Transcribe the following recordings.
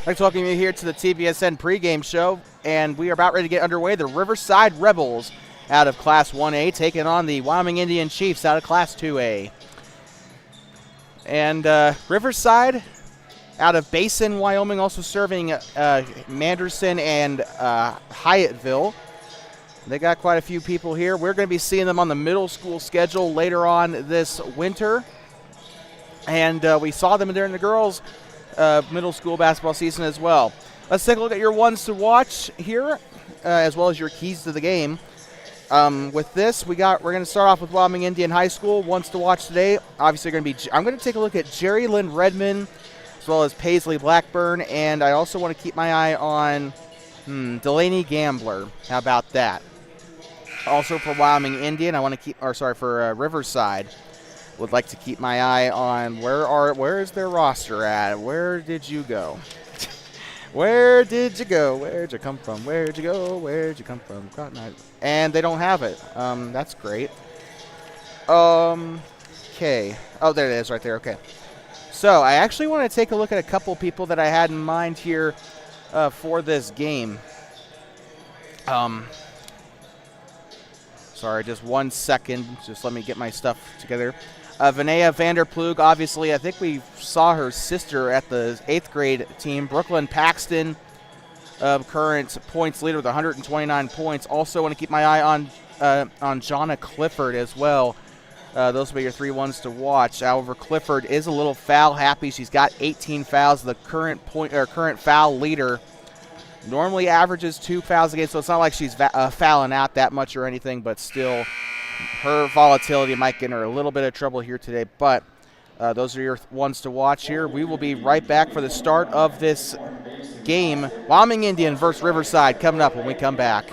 Thanks for welcoming you here to the TBSN pregame show, and we are about ready to get underway. The Riverside Rebels out of Class 1A taking on the Wyoming Indian Chiefs out of Class 2A. And Riverside out of Basin, Wyoming, also serving Manderson and Hyattville. They got quite a few people here. We're going to be seeing them on the middle school schedule later on this winter. And we saw them during the girls' middle school basketball season as well. Let's take a look at your ones to watch here, as well as your keys to the game. With this, we're going to start off with Wyoming Indian High School. Ones to watch today, obviously I'm going to take a look at Jerry Lynn Redmond, as well as Paisley Blackburn, and I also want to keep my eye on Delaney Gambler. How about that? Also for Wyoming Indian, for Riverside, would like to keep my eye on where is their roster at? Where did you go? Where did you go? Where'd you come from? Where'd you go? Where'd you come from? And they don't have it. That's great. Okay. Oh, there it is right there. Okay. So I actually want to take a look at a couple people that I had in mind here for this game. Sorry, just 1 second. Just let me get my stuff together. Vinaya Vanderplug, obviously, I think we saw her sister at the 8th grade team. Brooklyn Paxton, current points leader with 129 points. Also want to keep my eye on Jonna Clifford as well. Those will be your 3 ones to watch. However, Clifford is a little foul happy. She's got 18 fouls. The current foul leader normally averages 2 fouls a game, so it's not like she's fouling out that much or anything, but still her volatility might get her a little bit of trouble here today. But those are your ones to watch here. We will be right back for the start of this game. Wyoming Indian versus Riverside coming up when we come back.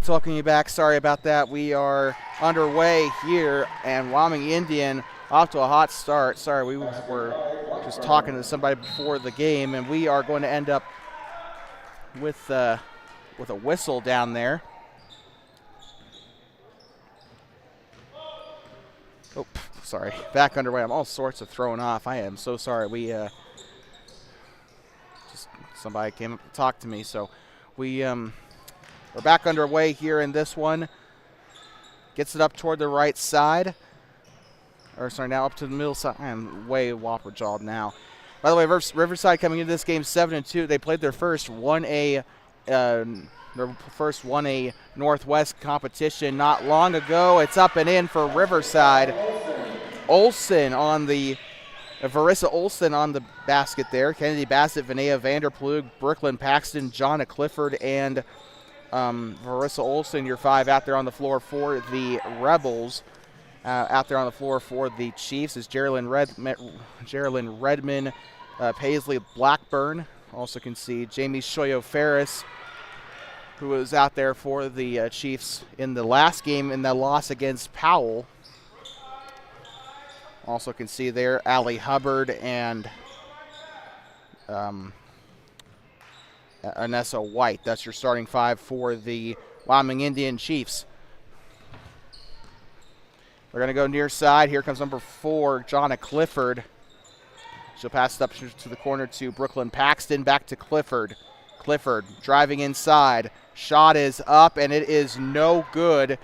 Welcome you back. Sorry about that. We are underway here, and Wyoming Indian off to a hot start. Sorry, we were just talking to somebody before the game, and we are going to end up with a whistle down there. Oh, sorry. Back underway. I'm all sorts of thrown off. I am so sorry. We just somebody came up to talk to me, so we're back underway here in this one. Gets it up toward the right side. Now up to the middle side. I am way whopper-jawed now. By the way, Riverside coming into this game 7-2. They played their first 1A Northwest competition not long ago. It's up and in for Riverside. Olsen on the Varissa Olsen on the basket there. Kennedy Bassett, Vinaya Vanderplug, Brooklyn Paxton, Jonna Clifford, and Marissa Olson, your 5, out there on the floor for the Rebels. Out there on the floor for the Chiefs is Geraldine Redmond, Paisley Blackburn. Also can see Jamie Shoyo-Ferris, who was out there for the Chiefs in the last game in the loss against Powell. Also can see there Allie Hubbard and Anessa White. That's your starting 5 for the Wyoming Indian Chiefs. We're going to go near side. Here comes number 4, Jonna Clifford. She'll pass it up to the corner to Brooklyn Paxton. Back to Clifford. Clifford driving inside. Shot is up, and it is no good.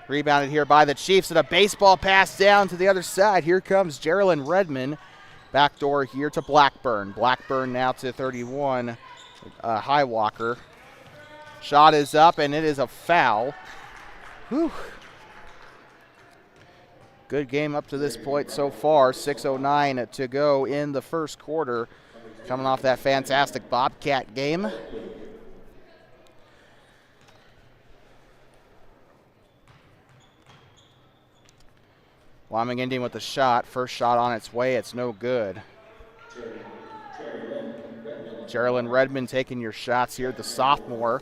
Rebounded here by the Chiefs, and a baseball pass down to the other side. Here comes Geraldine Redmond. Backdoor here to Blackburn. Blackburn now to 31. Highwalker. Shot is up, and it is a foul. Whew. Good game up to this point so far. 6:09 to go in the first quarter. Coming off that fantastic Bobcat game. Wyoming Indian with the shot. First shot on its way. It's no good. Geraldine Redmond taking your shots here, the sophomore.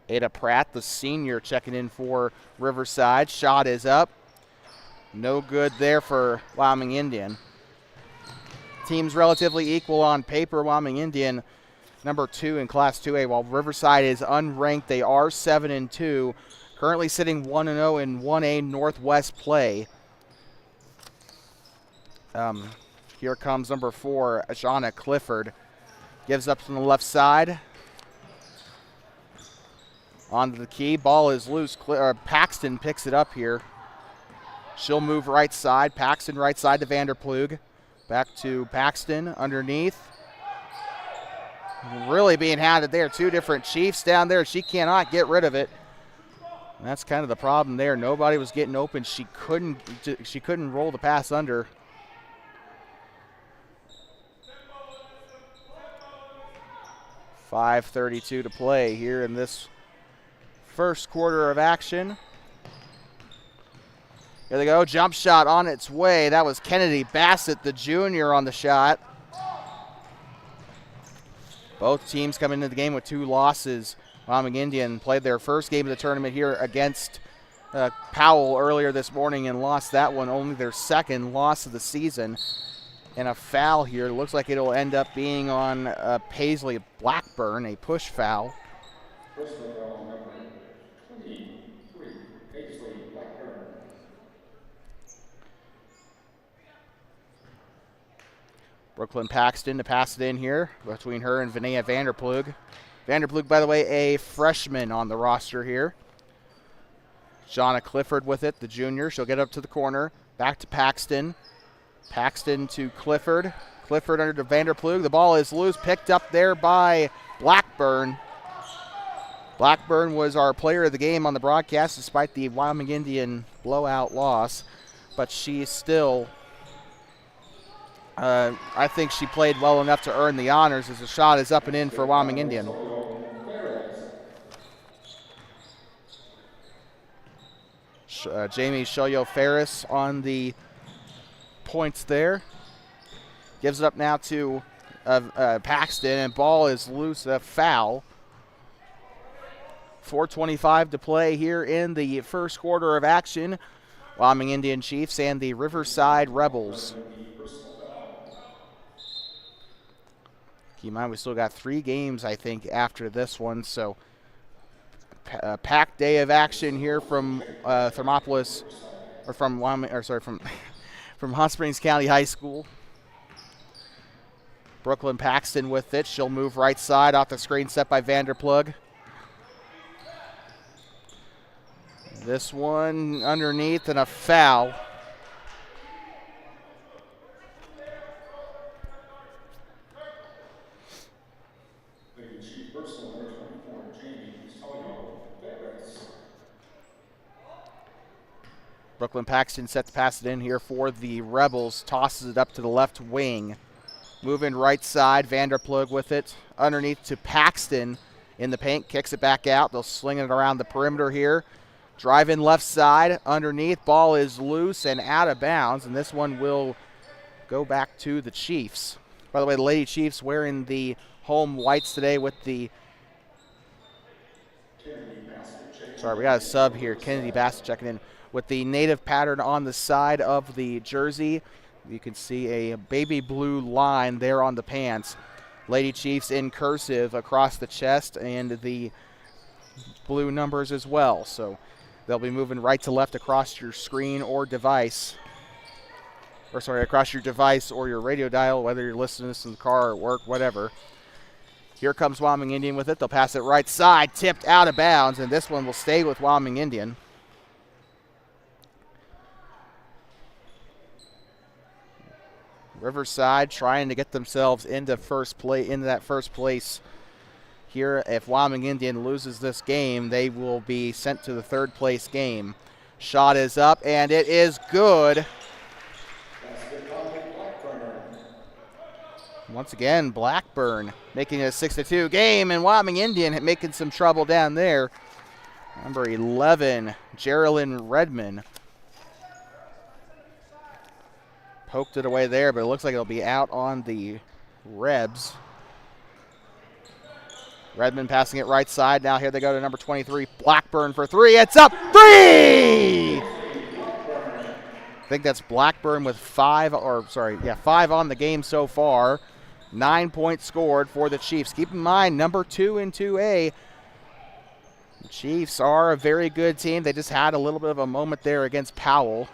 Ada Pratt, the senior, checking in for Riverside. Shot is up. No good there for Wyoming Indian. Teams relatively equal on paper. Wyoming Indian, number 2 in Class 2A, while Riverside is unranked. They are 7-2, currently sitting 1-0 in 1A Northwest play. Here comes number 4, Jonna Clifford. Gives up from the left side. Onto the key. Ball is loose. Paxton picks it up here. She'll move right side. Paxton right side to Vanderplug. Back to Paxton underneath. Really being hounded there. 2 different Chiefs down there. She cannot get rid of it. And that's kind of the problem there. Nobody was getting open. She couldn't roll the pass under. .5:32 to play here in this first quarter of action. Here they go. Jump shot on its way. That was Kennedy Bassett, the junior, on the shot. Both teams come into the game with 2 losses. Wyoming Indian played their first game of the tournament here against Powell earlier this morning and lost that one, only their second loss of the season. And a foul here. Looks like it'll end up being on Paisley Blackburn, a push foul. Personal number 23, Paisley Blackburn. Brooklyn Paxton to pass it in here between her and Vinaya Vanderplug. Vanderplug, by the way, a freshman on the roster here. Jonna Clifford with it, the junior. She'll get up to the corner. Back to Paxton. Paxton to Clifford. Clifford under to Vanderplug. The ball is loose, picked up there by Blackburn. Blackburn was our player of the game on the broadcast despite the Wyoming Indian blowout loss. But she still, I think she played well enough to earn the honors as the shot is up and in for Wyoming Indian. Jamie Shoyo-Ferris on the points there. Gives it up now to Paxton, and ball is loose, a foul. 4:25 to play here in the first quarter of action. Wyoming Indian Chiefs and the Riverside Rebels. Keep in mind, we still got 3 games, I think, after this one, so packed day of action here from Thermopolis, or from Wyoming, or sorry, from Hot Springs County High School. Brooklyn Paxton with it. She'll move right side off the screen set by Vanderplug. This one underneath and a foul. Brooklyn Paxton set to pass it in here for the Rebels. Tosses it up to the left wing. Moving right side, Vanderplug with it. Underneath to Paxton in the paint, kicks it back out. They'll sling it around the perimeter here. Drive in left side, underneath. Ball is loose and out of bounds, and this one will go back to the Chiefs. By the way, the Lady Chiefs wearing the home whites today with the... Sorry, we got a sub here. Kennedy Bassett checking in with the native pattern on the side of the jersey. You can see a baby blue line there on the pants. Lady Chiefs in cursive across the chest and the blue numbers as well. So they'll be moving right to left across your screen or device. Or sorry, across your device or your radio dial, whether you're listening to this in the car or work, whatever. Here comes Wyoming Indian with it. They'll pass it right side, tipped out of bounds, and this one will stay with Wyoming Indian. Riverside trying to get themselves into that first place here. If Wyoming Indian loses this game, they will be sent to the third place game. Shot is up, and it is good. Once again, Blackburn making it a 6-2 game, and Wyoming Indian making some trouble down there. Number 11, Geraldine Redmond. Poked it away there, but it looks like it'll be out on the Rebs. Redmond passing it right side. Now here they go to number 23, Blackburn for three. It's up, three! I think that's Blackburn with five on the game so far. 9 points scored for the Chiefs. Keep in mind, number 2 in 2A. The Chiefs are a very good team. They just had a little bit of a moment there against Powell.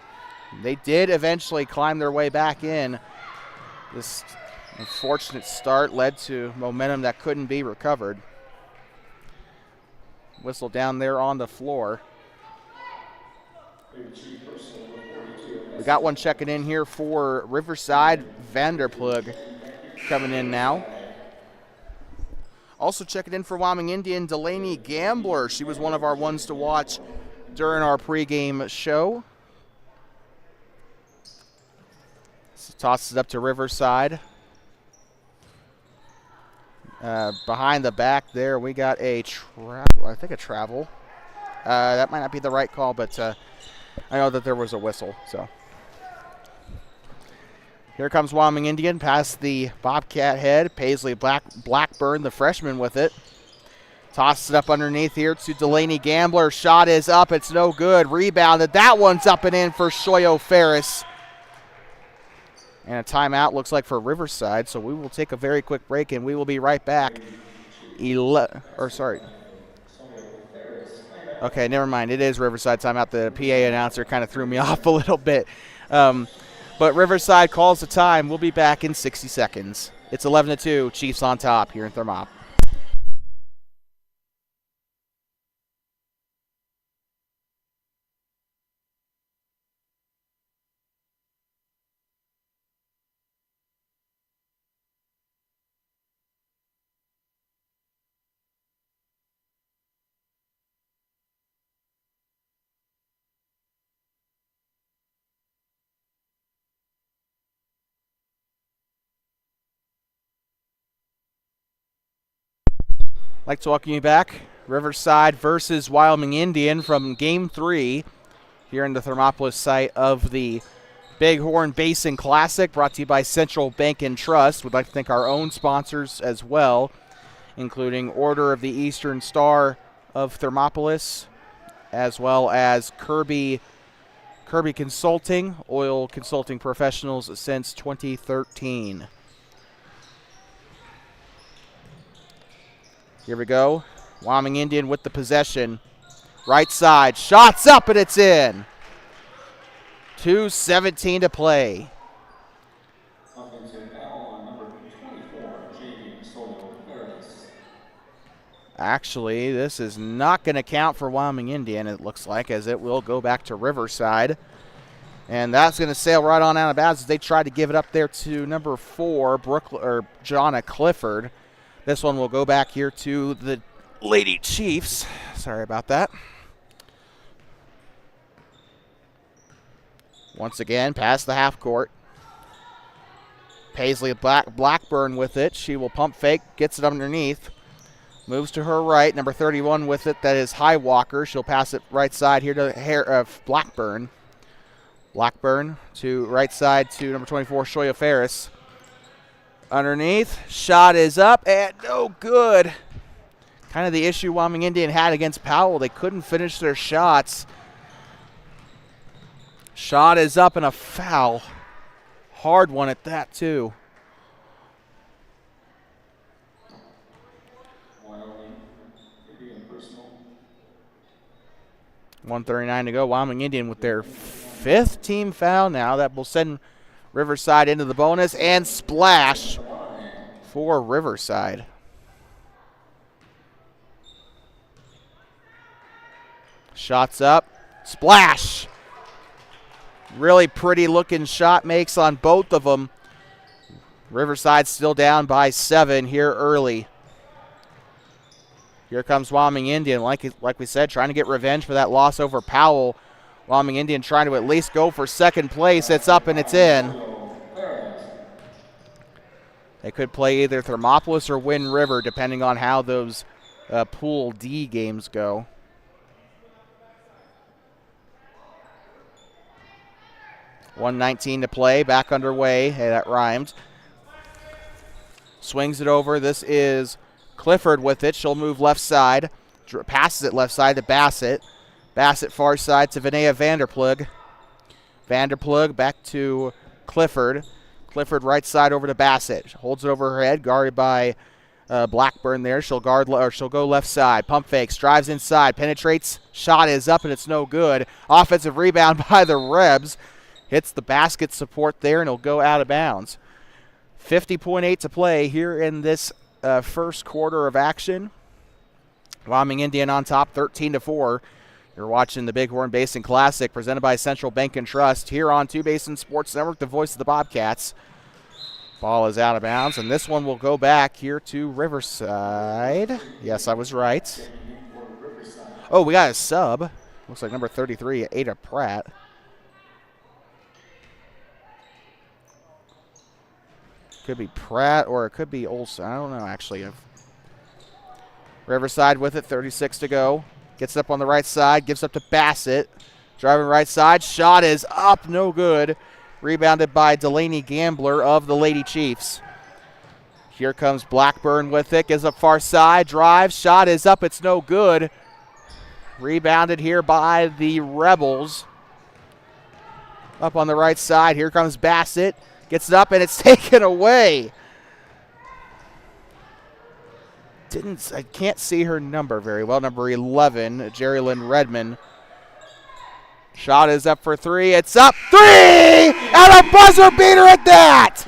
They did eventually climb their way back in. This unfortunate start led to momentum that couldn't be recovered. Whistle down there on the floor. We got one checking in here for Riverside. Vanderplug coming in now. Also checking in for Wyoming Indian, Delaney Gambler. She was one of our ones to watch during our pregame show. So tosses it up to Riverside. Behind the back there, we got a travel. That might not be the right call, but I know that there was a whistle. So here comes Wyoming Indian past the Bobcat head. Paisley Blackburn, the freshman, with it. Tosses it up underneath here to Delaney Gambler. Shot is up. It's no good. Rebounded. That one's up and in for Shoyo Ferris. And a timeout looks like for Riverside, so we will take a very quick break, and we will be right back. Okay, never mind. It is Riverside timeout. The PA announcer kind of threw me off a little bit. But Riverside calls the time. We'll be back in 60 seconds. It's 11-2. Chiefs on top here in Thermop. I'd like to welcome you back. Riverside versus Wyoming Indian from Game 3 here in the Thermopolis site of the Bighorn Basin Classic, brought to you by Central Bank and Trust. We'd like to thank our own sponsors as well, including Order of the Eastern Star of Thermopolis, as well as Kirby Consulting, oil consulting professionals since 2013. Here we go. Wyoming Indian with the possession. Right side. Shots up, and it's in. 2:17 to play. Actually, this is not going to count for Wyoming Indian, it looks like, as it will go back to Riverside. And that's going to sail right on out of bounds as they try to give it up there to number 4, Jonna Clifford. This one will go back here to the Lady Chiefs. Sorry about that. Once again, past the half court. Paisley Blackburn with it. She will pump fake, gets it underneath. Moves to her right, number 31 with it. That is High Walker. She'll pass it right side here to Blackburn. Blackburn to right side to number 24, Shoya Ferris. Underneath, shot is up and no good. Kind of the issue Wyoming Indian had against Powell. They couldn't finish their shots. Shot is up and a foul. Hard one at that, too. Wyoming Indian personal. 1:39 to go. Wyoming Indian with their 5th team foul now. That will send Riverside into the bonus and splash for Riverside. Shots up. Splash. Really pretty looking shot makes on both of them. Riverside still down by 7 here early. Here comes Wyoming Indian, like we said, trying to get revenge for that loss over Powell. Wyoming Indian trying to at least go for second place. It's up and it's in. They could play either Thermopolis or Wind River, depending on how those Pool D games go. .119 to play, back underway. Hey, that rhymed. Swings it over. This is Clifford with it. She'll move left side. Passes it left side to Bassett. Bassett far side to Vinaya Vanderplug. Vanderplug back to Clifford. Clifford right side over to Bassett. Holds it over her head, guarded by Blackburn there. She'll go left side. Pump fakes, drives inside, penetrates. Shot is up and it's no good. Offensive rebound by the Rebs. Hits the basket support there and it'll go out of bounds. 50.8 to play here in this first quarter of action. Wyoming Indian on top, 13-4. You're watching the Bighorn Basin Classic presented by Central Bank and Trust here on Two Basin Sports Network, the voice of the Bobcats. Ball is out of bounds, and this one will go back here to Riverside. Yes, I was right. Oh, we got a sub. Looks like number 33, Ada Pratt. Could be Pratt or it could be Olsen. I don't know, actually. Riverside with it, 36 to go. Gets up on the right side, gives up to Bassett. Driving right side, shot is up, no good. Rebounded by Delaney Gambler of the Lady Chiefs. Here comes Blackburn with it, gives up far side, drives, shot is up, it's no good. Rebounded here by the Rebels. Up on the right side, here comes Bassett. Gets it up and it's taken away. I can't see her number very well. Number 11, Jerry Lynn Redmond. Shot is up for 3. It's up 3! And a buzzer beater at that!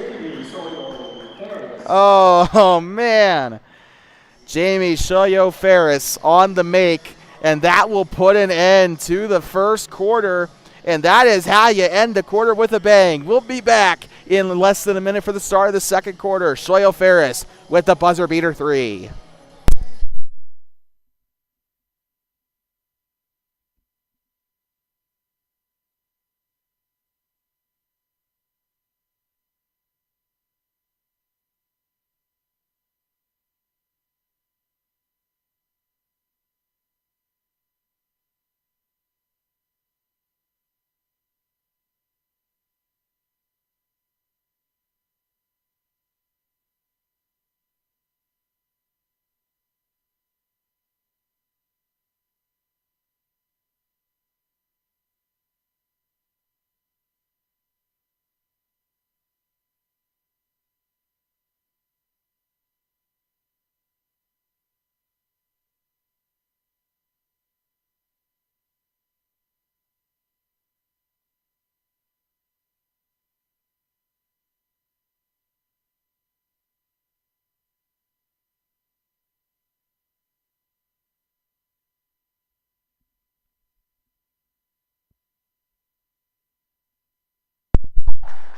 Oh man. Jamie Shoyo Ferris on the make, and that will put an end to the first quarter. And that is how you end the quarter with a bang. We'll be back in less than a minute for the start of the second quarter. Shoyo Ferris with the buzzer beater 3.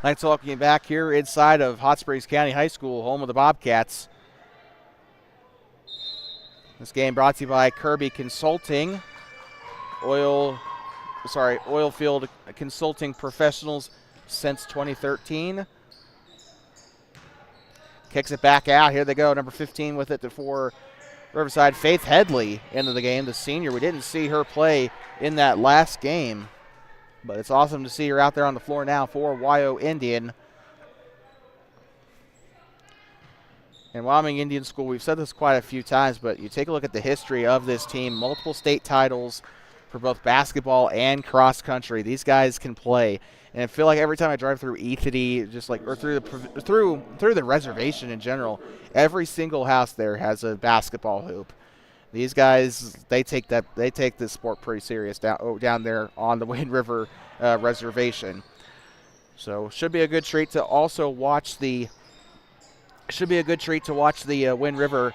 Thanks for welcoming you back here inside of Hot Springs County High School, home of the Bobcats. This game brought to you by Kirby Consulting, Oilfield Consulting Professionals since 2013. Kicks it back out. Here they go. Number 15 with it for Riverside. Faith Headley into the game, the senior. We didn't see her play in that last game, but it's awesome to see her out there on the floor now for Wyoming Indian. And Wyoming Indian School, we've said this quite a few times, but you take a look at the history of this team, multiple state titles for both basketball and cross country. These guys can play. And I feel like every time I drive through Ethity, just like or through the reservation in general, every single house there has a basketball hoop. These guys, they take this sport pretty serious down there on the Wind River reservation. So should be a good treat to also watch the Wind River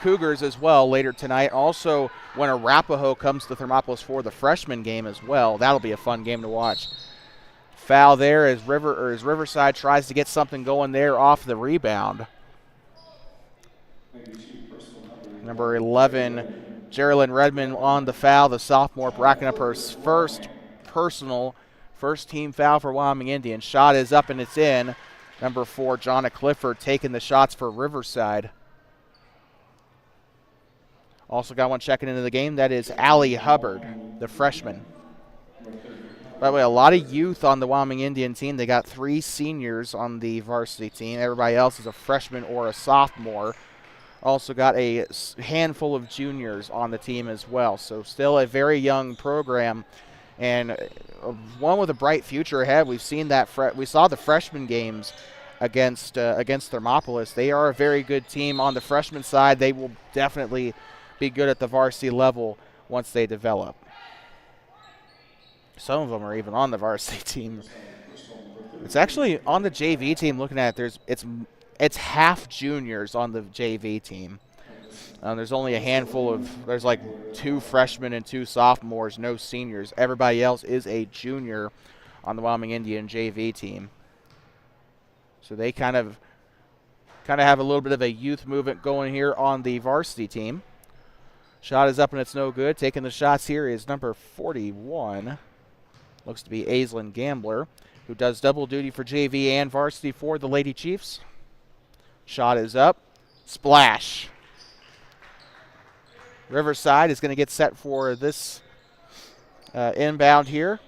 Cougars as well later tonight. Also, when Arapahoe comes to Thermopolis for the freshman game as well, that'll be a fun game to watch. Foul there as Riverside tries to get something going there off the rebound. Number 11, Geraldine Redmond on the foul. The sophomore racking up her first team foul for Wyoming Indians. Shot is up and it's in. Number 4, Jonna Clifford taking the shots for Riverside. Also got one checking into the game. That is Allie Hubbard, the freshman. By the way, a lot of youth on the Wyoming Indian team. They got 3 seniors on the varsity team. Everybody else is a freshman or a sophomore. Also got a handful of juniors on the team as well. So still a very young program and one with a bright future ahead. We've seen that. We saw the freshman games against Thermopolis. They are a very good team on the freshman side. They will definitely be good at the varsity level once they develop. Some of them are even on the varsity team. It's actually on the JV team. Looking at it, it's half juniors on the JV team. There's only a handful of. There's like 2 freshmen and 2 sophomores, no seniors. Everybody else is a junior on the Wyoming Indian JV team. So they kind of have a little bit of a youth movement going here on the varsity team. Shot is up and it's no good. Taking the shots here is number 41. Looks to be Aislinn Gambler, who does double duty for JV and varsity for the Lady Chiefs. Shot is up. Splash. Riverside is going to get set for this inbound here.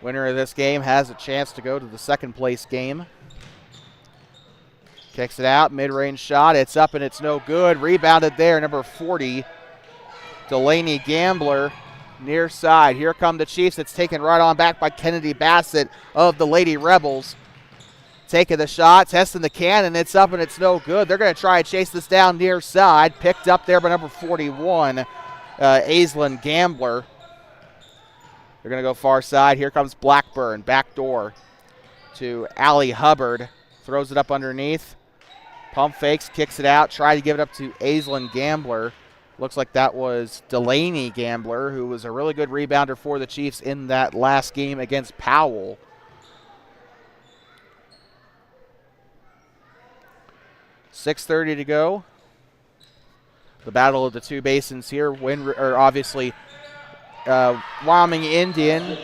Winner of this game has a chance to go to the second place game. Kicks it out. Mid-range shot. It's up and it's no good. Rebounded there. Number 40, Delaney Gambler. Near side. Here come the Chiefs. It's taken right on back by Kennedy Bassett of the Lady Rebels. Taking the shot, testing the cannon. It's up and it's no good. They're going to try and chase this down near side. Picked up there by number 41, Aislinn Gambler. They're going to go far side. Here comes Blackburn. Back door to Allie Hubbard. Throws it up underneath. Pump fakes, kicks it out. Try to give it up to Aislinn Gambler. Looks like that was Delaney Gambler, who was a really good rebounder for the Chiefs in that last game against Powell. .6:30 to go. The battle of the 2 basins here. Obviously, Wyoming Indian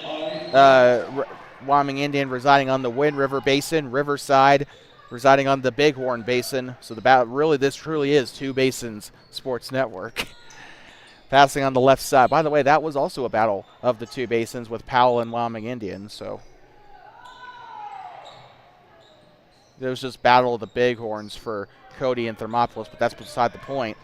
residing on the Wind River Basin. Riverside residing on the Bighorn Basin. So the battle, this truly is 2 basins sports network. Passing on the left side. By the way, that was also a battle of the 2 basins with Powell and Wyoming Indians. So it was just battle of the Bighorns for Cody and Thermopolis, but that's beside the point.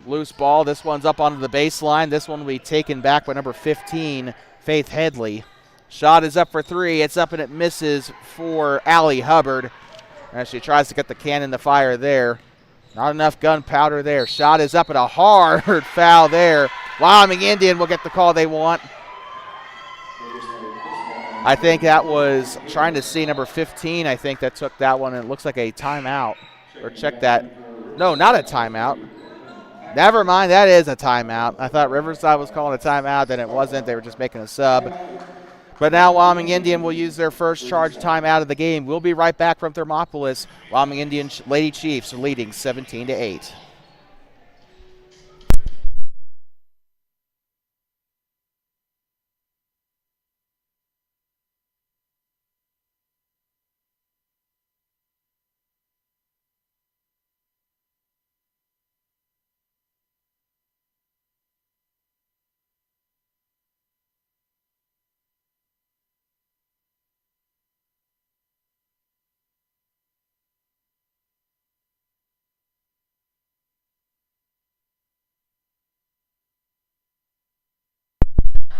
Loose ball. This one's up onto the baseline. This one will be taken back by number 15, Faith Headley. Shot is up for 3. It's up and it misses for Allie Hubbard as she tries to get the cannon to fire there. Not enough gunpowder there. Shot is up and a hard foul there. Wyoming Indian will get the call they want. I think that was trying to see number 15. I think that took that one, and it looks like a timeout. Or check that. No, not a timeout. Never mind, that is a timeout. I thought Riverside was calling a timeout, then it wasn't. They were just making a sub. But now Wyoming Indian will use their first charge timeout of the game. We'll be right back from Thermopolis. Wyoming Indian Lady Chiefs are leading 17-8.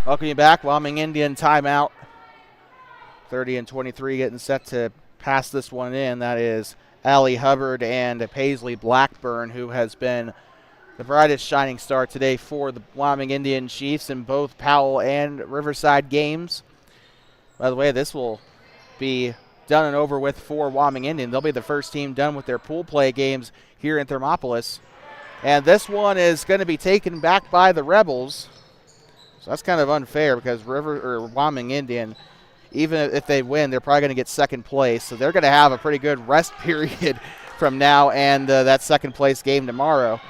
Welcome you back. Wyoming Indian timeout. 30 and 23 getting set to pass this one in. That is Allie Hubbard and Paisley Blackburn, who has been the brightest shining star today for the Wyoming Indian Chiefs in both Powell and Riverside games. By the way, this will be done and over with for Wyoming Indian. They'll be the first team done with their pool play games here in Thermopolis. And this one is going to be taken back by the Rebels. So that's kind of unfair because Wyoming Indian, even if they win, they're probably going to get second place. So they're going to have a pretty good rest period from now and that second place game tomorrow.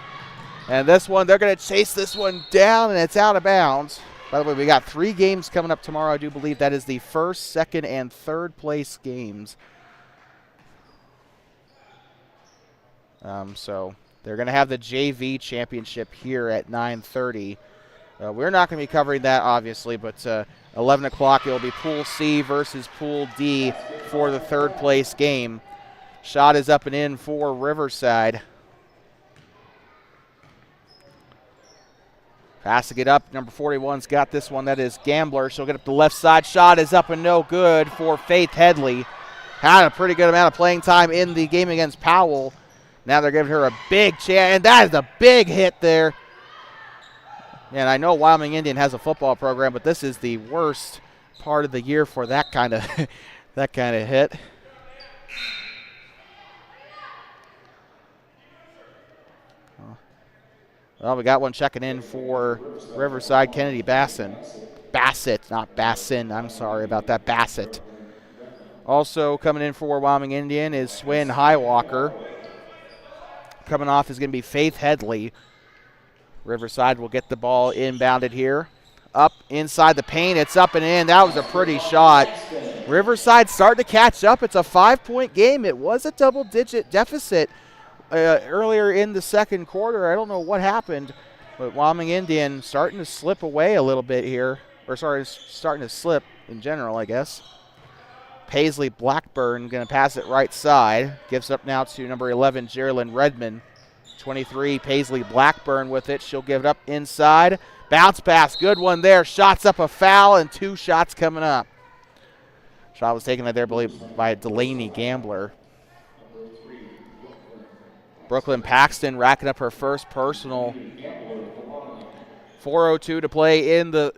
And this one, they're going to chase this one down, and it's out of bounds. By the way, we got 3 games coming up tomorrow. I do believe that is the first, second, and third place games. So they're going to have the JV championship here at 9:30. We're not going to be covering that, obviously, but 11 o'clock it will be Pool C versus Pool D for the third place game. Shot is up and in for Riverside. Passing it up. Number 41's got this one. That is Gambler. She'll get up the left side. Shot is up and no good for Faith Headley. Had a pretty good amount of playing time in the game against Powell. Now they're giving her a big chance, and that is a big hit there. And I know Wyoming Indian has a football program, but this is the worst part of the year for that kind of that kind of hit. Well, we got one checking in for Riverside, Kennedy Bassett, not Bassin. I'm sorry about that, Bassett. Also coming in for Wyoming Indian is Swin Highwalker. Coming off is going to be Faith Headley. Riverside will get the ball inbounded here. Up inside the paint. It's up and in. That was a pretty shot. Riverside starting to catch up. It's a 5-point game. It was a double-digit deficit earlier in the second quarter. I don't know what happened, but Wyoming Indian starting to slip away a little bit here. Starting to slip in general, I guess. Paisley Blackburn going to pass it right side. Gives up now to number 11, Geraldine Redmond. 23, Paisley Blackburn with it. She'll give it up inside. Bounce pass, good one there. Shots up a foul, and 2 shots coming up. Shot was taken there, I believe, by Delaney Gambler. Brooklyn Paxton racking up her first personal. 4:02 to play in the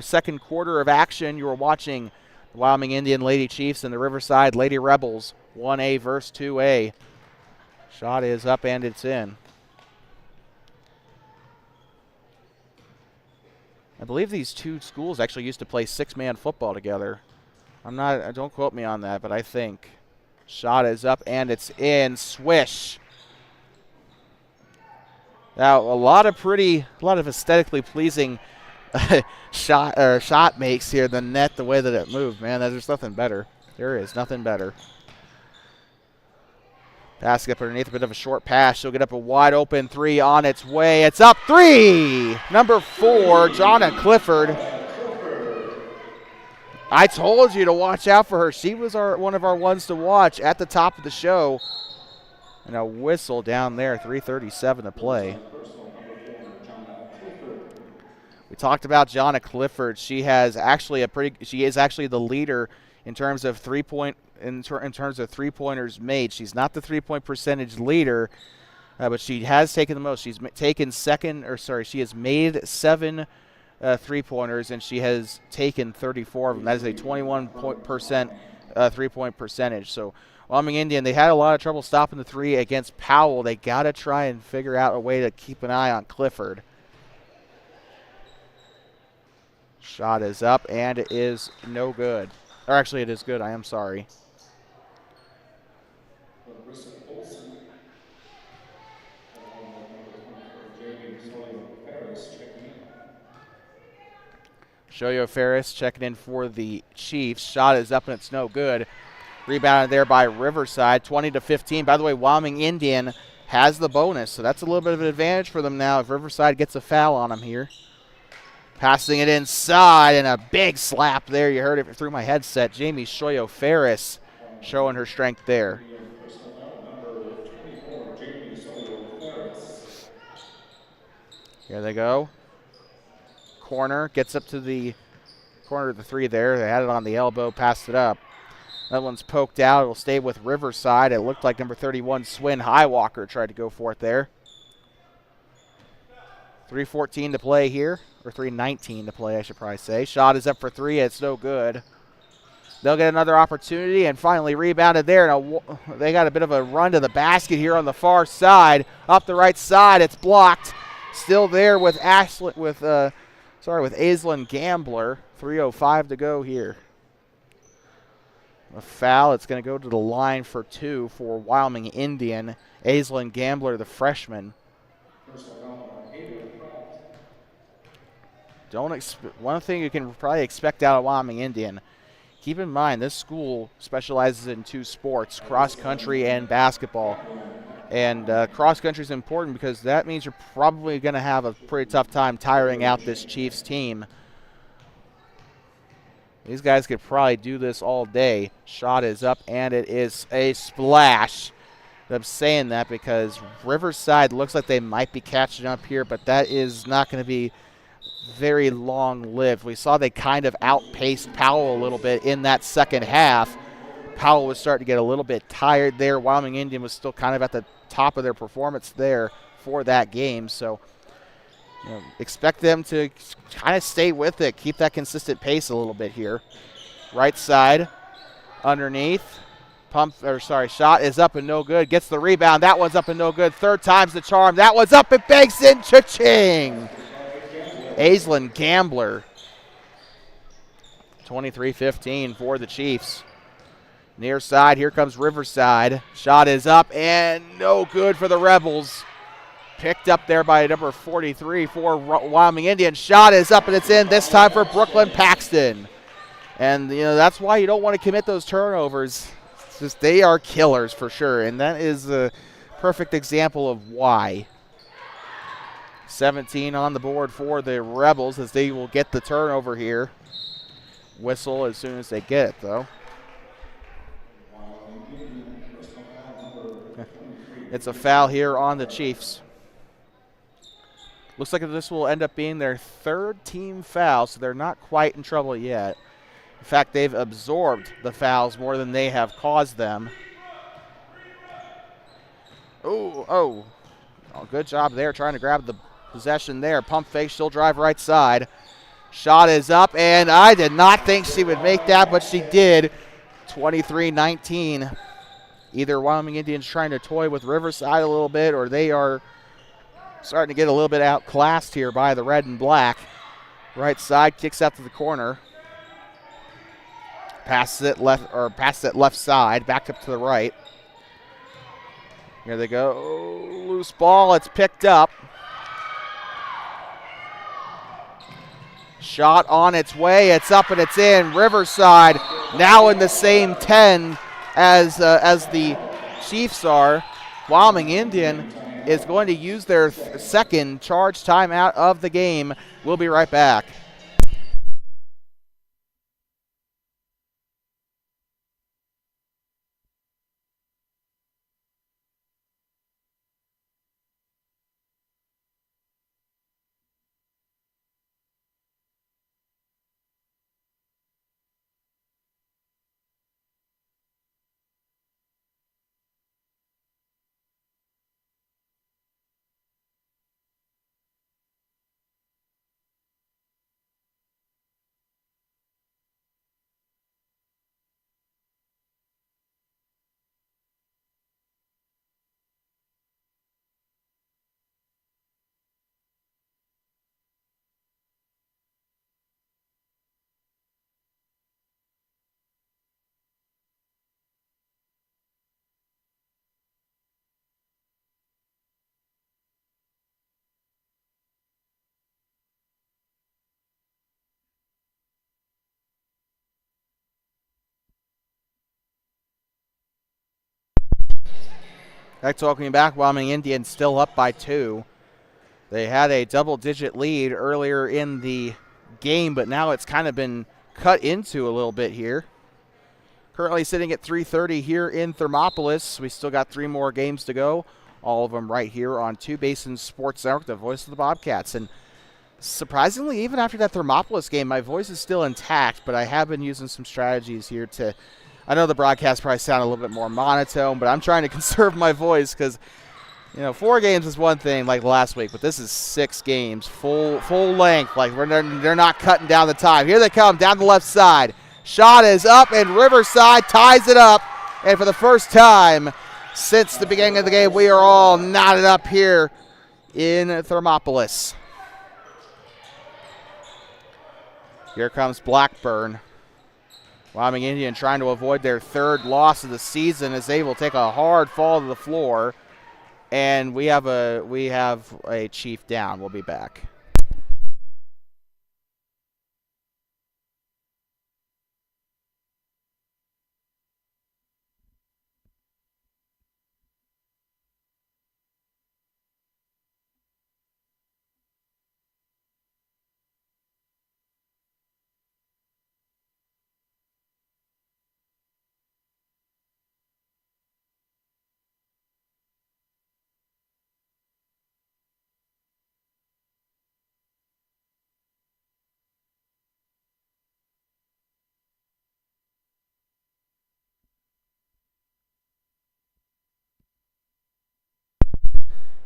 second quarter of action. You are watching the Wyoming Indian Lady Chiefs and the Riverside Lady Rebels, 1A versus 2A. Shot is up and it's in. I believe these two schools actually used to play 6-man football together. Don't quote me on that, but I think. Shot is up and it's in. Swish. Now a lot of aesthetically pleasing shot makes here. The net, the way that it moved, man. There's nothing better. There is nothing better. Passing up underneath, a bit of a short pass. She'll get up a wide open 3 on its way. It's up 3. Number 4, Jonna Clifford. I told you to watch out for her. She was one of our ones to watch at the top of the show. And a whistle down there, 3:37 to play. We talked about Jonna Clifford. She is actually the leader in terms of three-pointers made. She's not the three-point percentage leader, but she has taken the most. She has made 7 three-pointers, and she has taken 34 of them. That is a 21% three-point percentage. So Wyoming Indian, they had a lot of trouble stopping the 3 against Powell. They got to try and figure out a way to keep an eye on Clifford. Shot is up, and it is no good. Or actually, it is good. I am sorry. Shoyo Ferris checking in for the Chiefs. Shot is up, and it's no good. Rebounded there by Riverside, 20-15. By the way, Wyoming Indian has the bonus, so that's a little bit of an advantage for them now if Riverside gets a foul on them here. Passing it inside, and a big slap there. You heard it through my headset. Jamie Shoyo Ferris showing her strength there. Here they go. corner, gets up to the corner of the 3 there. They had it on the elbow, passed it up. That one's poked out. It'll stay with Riverside. It looked like number 31, Swin Highwalker, tried to go for it there. 3:14 to play here, or 3:19 to play, I should probably say. Shot is up for 3. It's no good. They'll get another opportunity and finally rebounded there. Now they got a bit of a run to the basket here on the far side. Up the right side, it's blocked. Still there with Aislinn Gambler. 3:05 to go here. A foul. It's going to go to the line for 2 for Wyoming Indian. Aislinn Gambler, the freshman. One thing you can probably expect out of Wyoming Indian. Keep in mind, this school specializes in 2 sports, cross country and basketball. And cross country is important because that means you're probably going to have a pretty tough time tiring out this Chiefs team. These guys could probably do this all day. Shot is up, and it is a splash. I'm saying that because Riverside looks like they might be catching up here, but that is not going to be very long-lived. We saw they kind of outpaced Powell a little bit in that second half. Powell was starting to get a little bit tired there. Wyoming Indian was still kind of at the top of their performance there for that game. So expect them to kind of stay with it, keep that consistent pace a little bit here. Right side, underneath. Shot is up and no good. Gets the rebound. That one's up and no good. Third time's the charm. That one's up and banks in. Cha-ching! Aislinn Gambler. 23-15 for the Chiefs. Near side, here comes Riverside. Shot is up and no good for the Rebels. Picked up there by number 43 for Wyoming Indian. Shot is up and it's in, this time for Brooklyn Paxton. And that's why you don't want to commit those turnovers. It's just they are killers for sure, and that is a perfect example of why. 17 on the board for the Rebels as they will get the turnover here. Whistle as soon as they get it, though. It's a foul here on the Chiefs. Looks like this will end up being their 3rd team foul, so they're not quite in trouble yet. In fact, they've absorbed the fouls more than they have caused them. Oh, good job there trying to grab the possession there. Pump fake, she'll drive right side. Shot is up, and I did not think she would make that, but she did. 23-19. Either Wyoming Indians trying to toy with Riverside a little bit, or they are starting to get a little bit outclassed here by the red and black. Right side, kicks out to the corner. Passes it left side, back up to the right. Here they go. Loose ball, it's picked up. Shot on its way, it's up and it's in. Riverside now in the same 10 as the Chiefs are. Wyoming Indian is going to use their second charge timeout of the game. We'll be right back. Talking back, Wyoming Indians still up by 2. They had a double-digit lead earlier in the game, but now it's kind of been cut into a little bit here. Currently sitting at 3:30 here in Thermopolis. We still got 3 more games to go. All of them right here on Two Basins Sports Network, the voice of the Bobcats. And Surprisingly, even after that Thermopolis game, my voice is still intact, but I have been using some strategies here to. I know the broadcast probably sound a little bit more monotone, but I'm trying to conserve my voice because 4 games is one thing like last week, but this is 6 games, full length. Like they're not cutting down the time. Here they come down the left side. Shot is up, and Riverside ties it up. And for the first time since the beginning of the game, we are all knotted up here in Thermopolis. Here comes Blackburn. Wyoming Indian trying to avoid their 3rd loss of the season as they will take a hard fall to the floor. And we have a Chief down. We'll be back.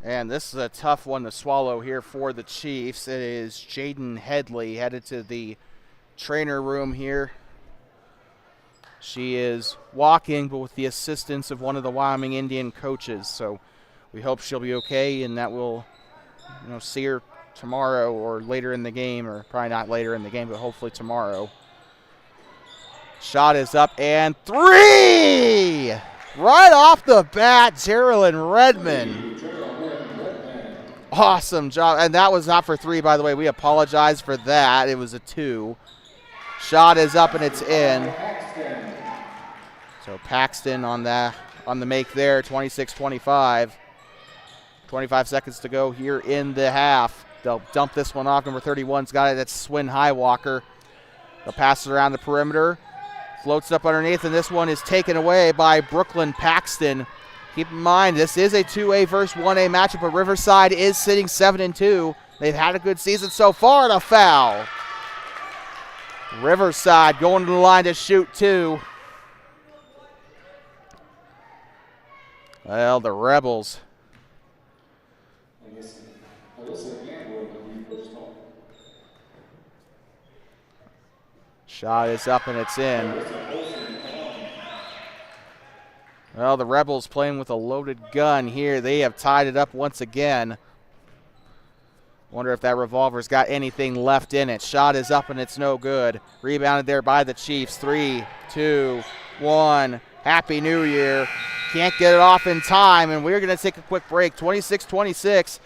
And this is a tough one to swallow here for the Chiefs. It is Jaden Headley headed to the trainer room here. She is walking, but with the assistance of one of the Wyoming Indian coaches. So we hope she'll be okay, and that we'll see her tomorrow or later in the game, or probably not later in the game, but hopefully tomorrow. Shot is up, and 3! Right off the bat, Geraldine Redmond. Awesome job. And that was not for 3, by the way. We apologize for that. It was a 2. Shot is up, and it's in. So Paxton on the make there, 26-25. 25 seconds to go here in the half. They'll dump this one off. Number 31's got it. That's Swin Highwalker. They'll pass it around the perimeter. Floats up underneath, and this one is taken away by Brooklyn Paxton. Keep in mind, this is a 2A versus 1A matchup, but Riverside is sitting 7-2. They've had a good season so far, and a foul. Riverside going to the line to shoot 2. Well, the Rebels. Shot is up, and it's in. Well, the Rebels playing with a loaded gun here. They have tied it up once again. Wonder if that revolver's got anything left in it. Shot is up, and it's no good. Rebounded there by the Chiefs. 3, 2, 1. Happy New Year. Can't get it off in time, and we're going to take a quick break. 26-26.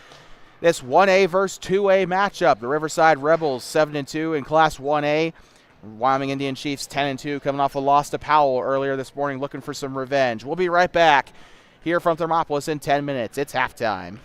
This 1A versus 2A matchup. The Riverside Rebels 7-2 in Class 1A. Wyoming Indian Chiefs 10-2, coming off a loss to Powell earlier this morning, looking for some revenge. We'll be right back here from Thermopolis in 10 minutes. It's halftime.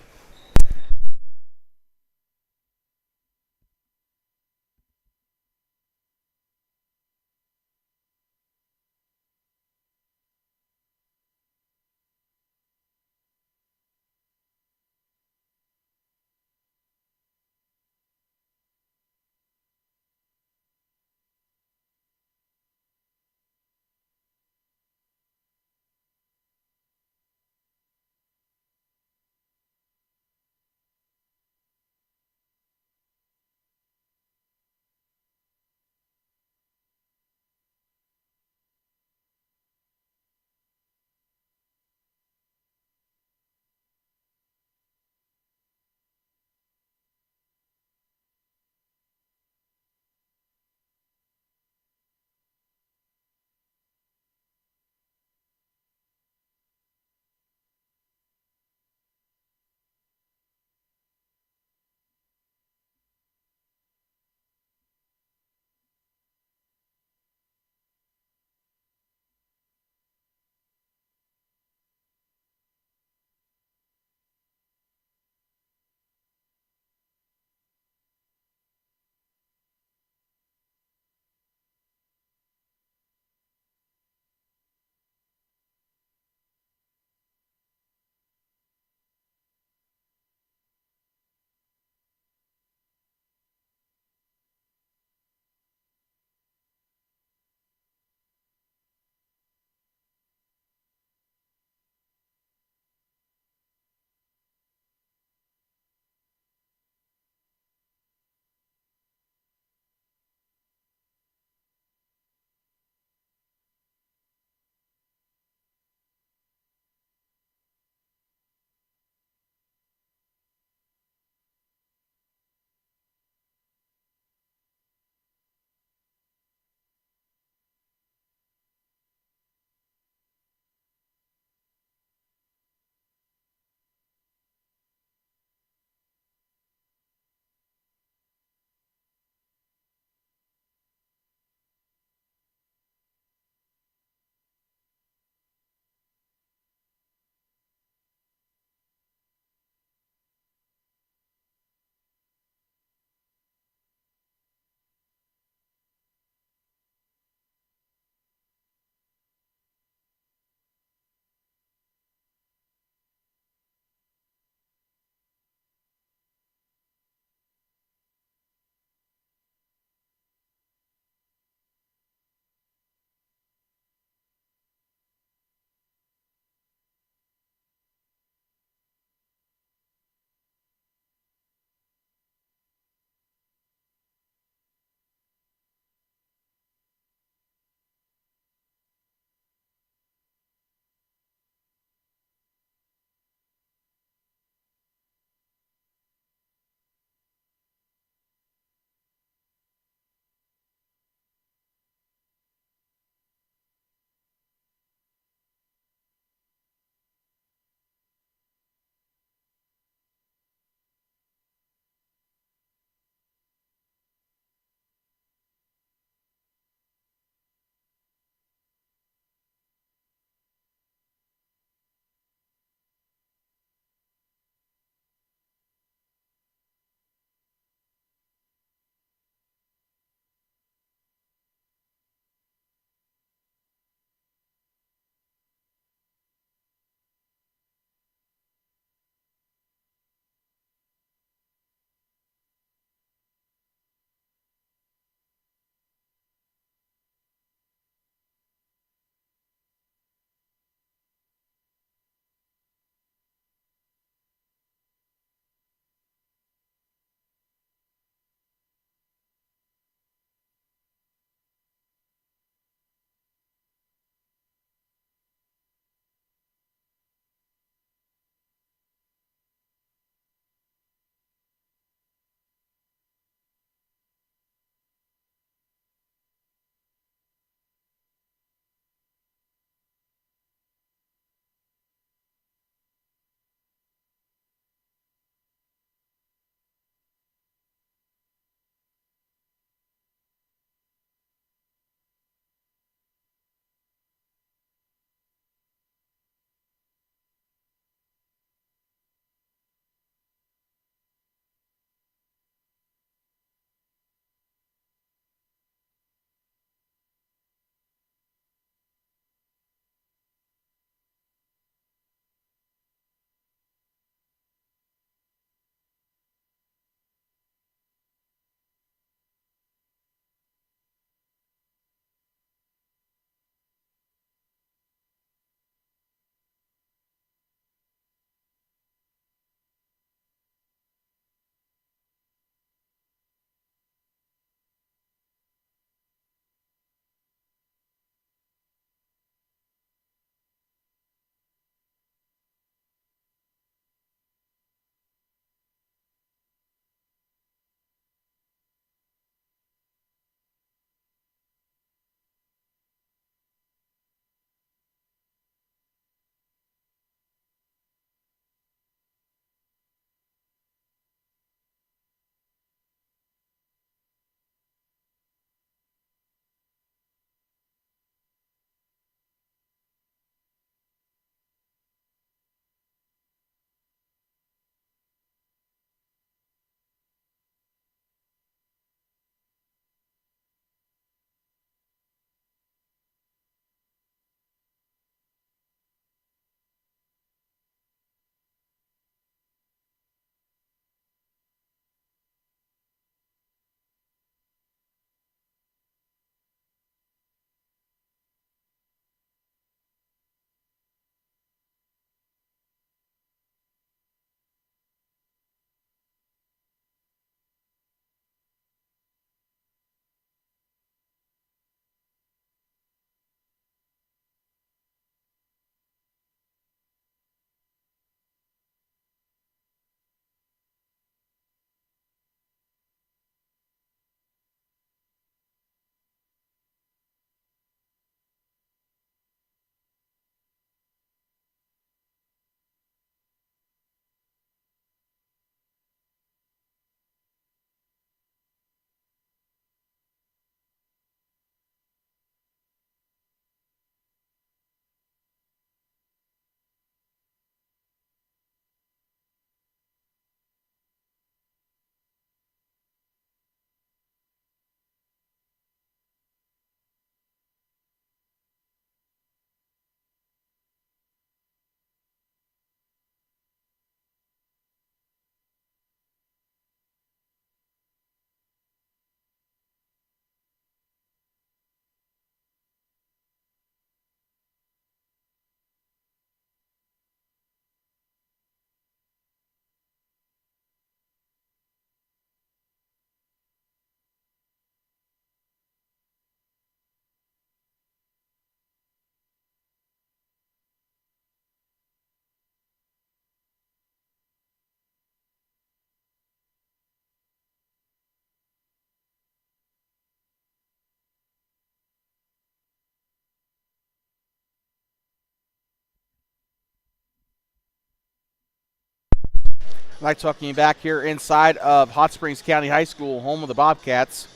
I'd like to welcome you back here inside of Hot Springs County High School, home of the Bobcats.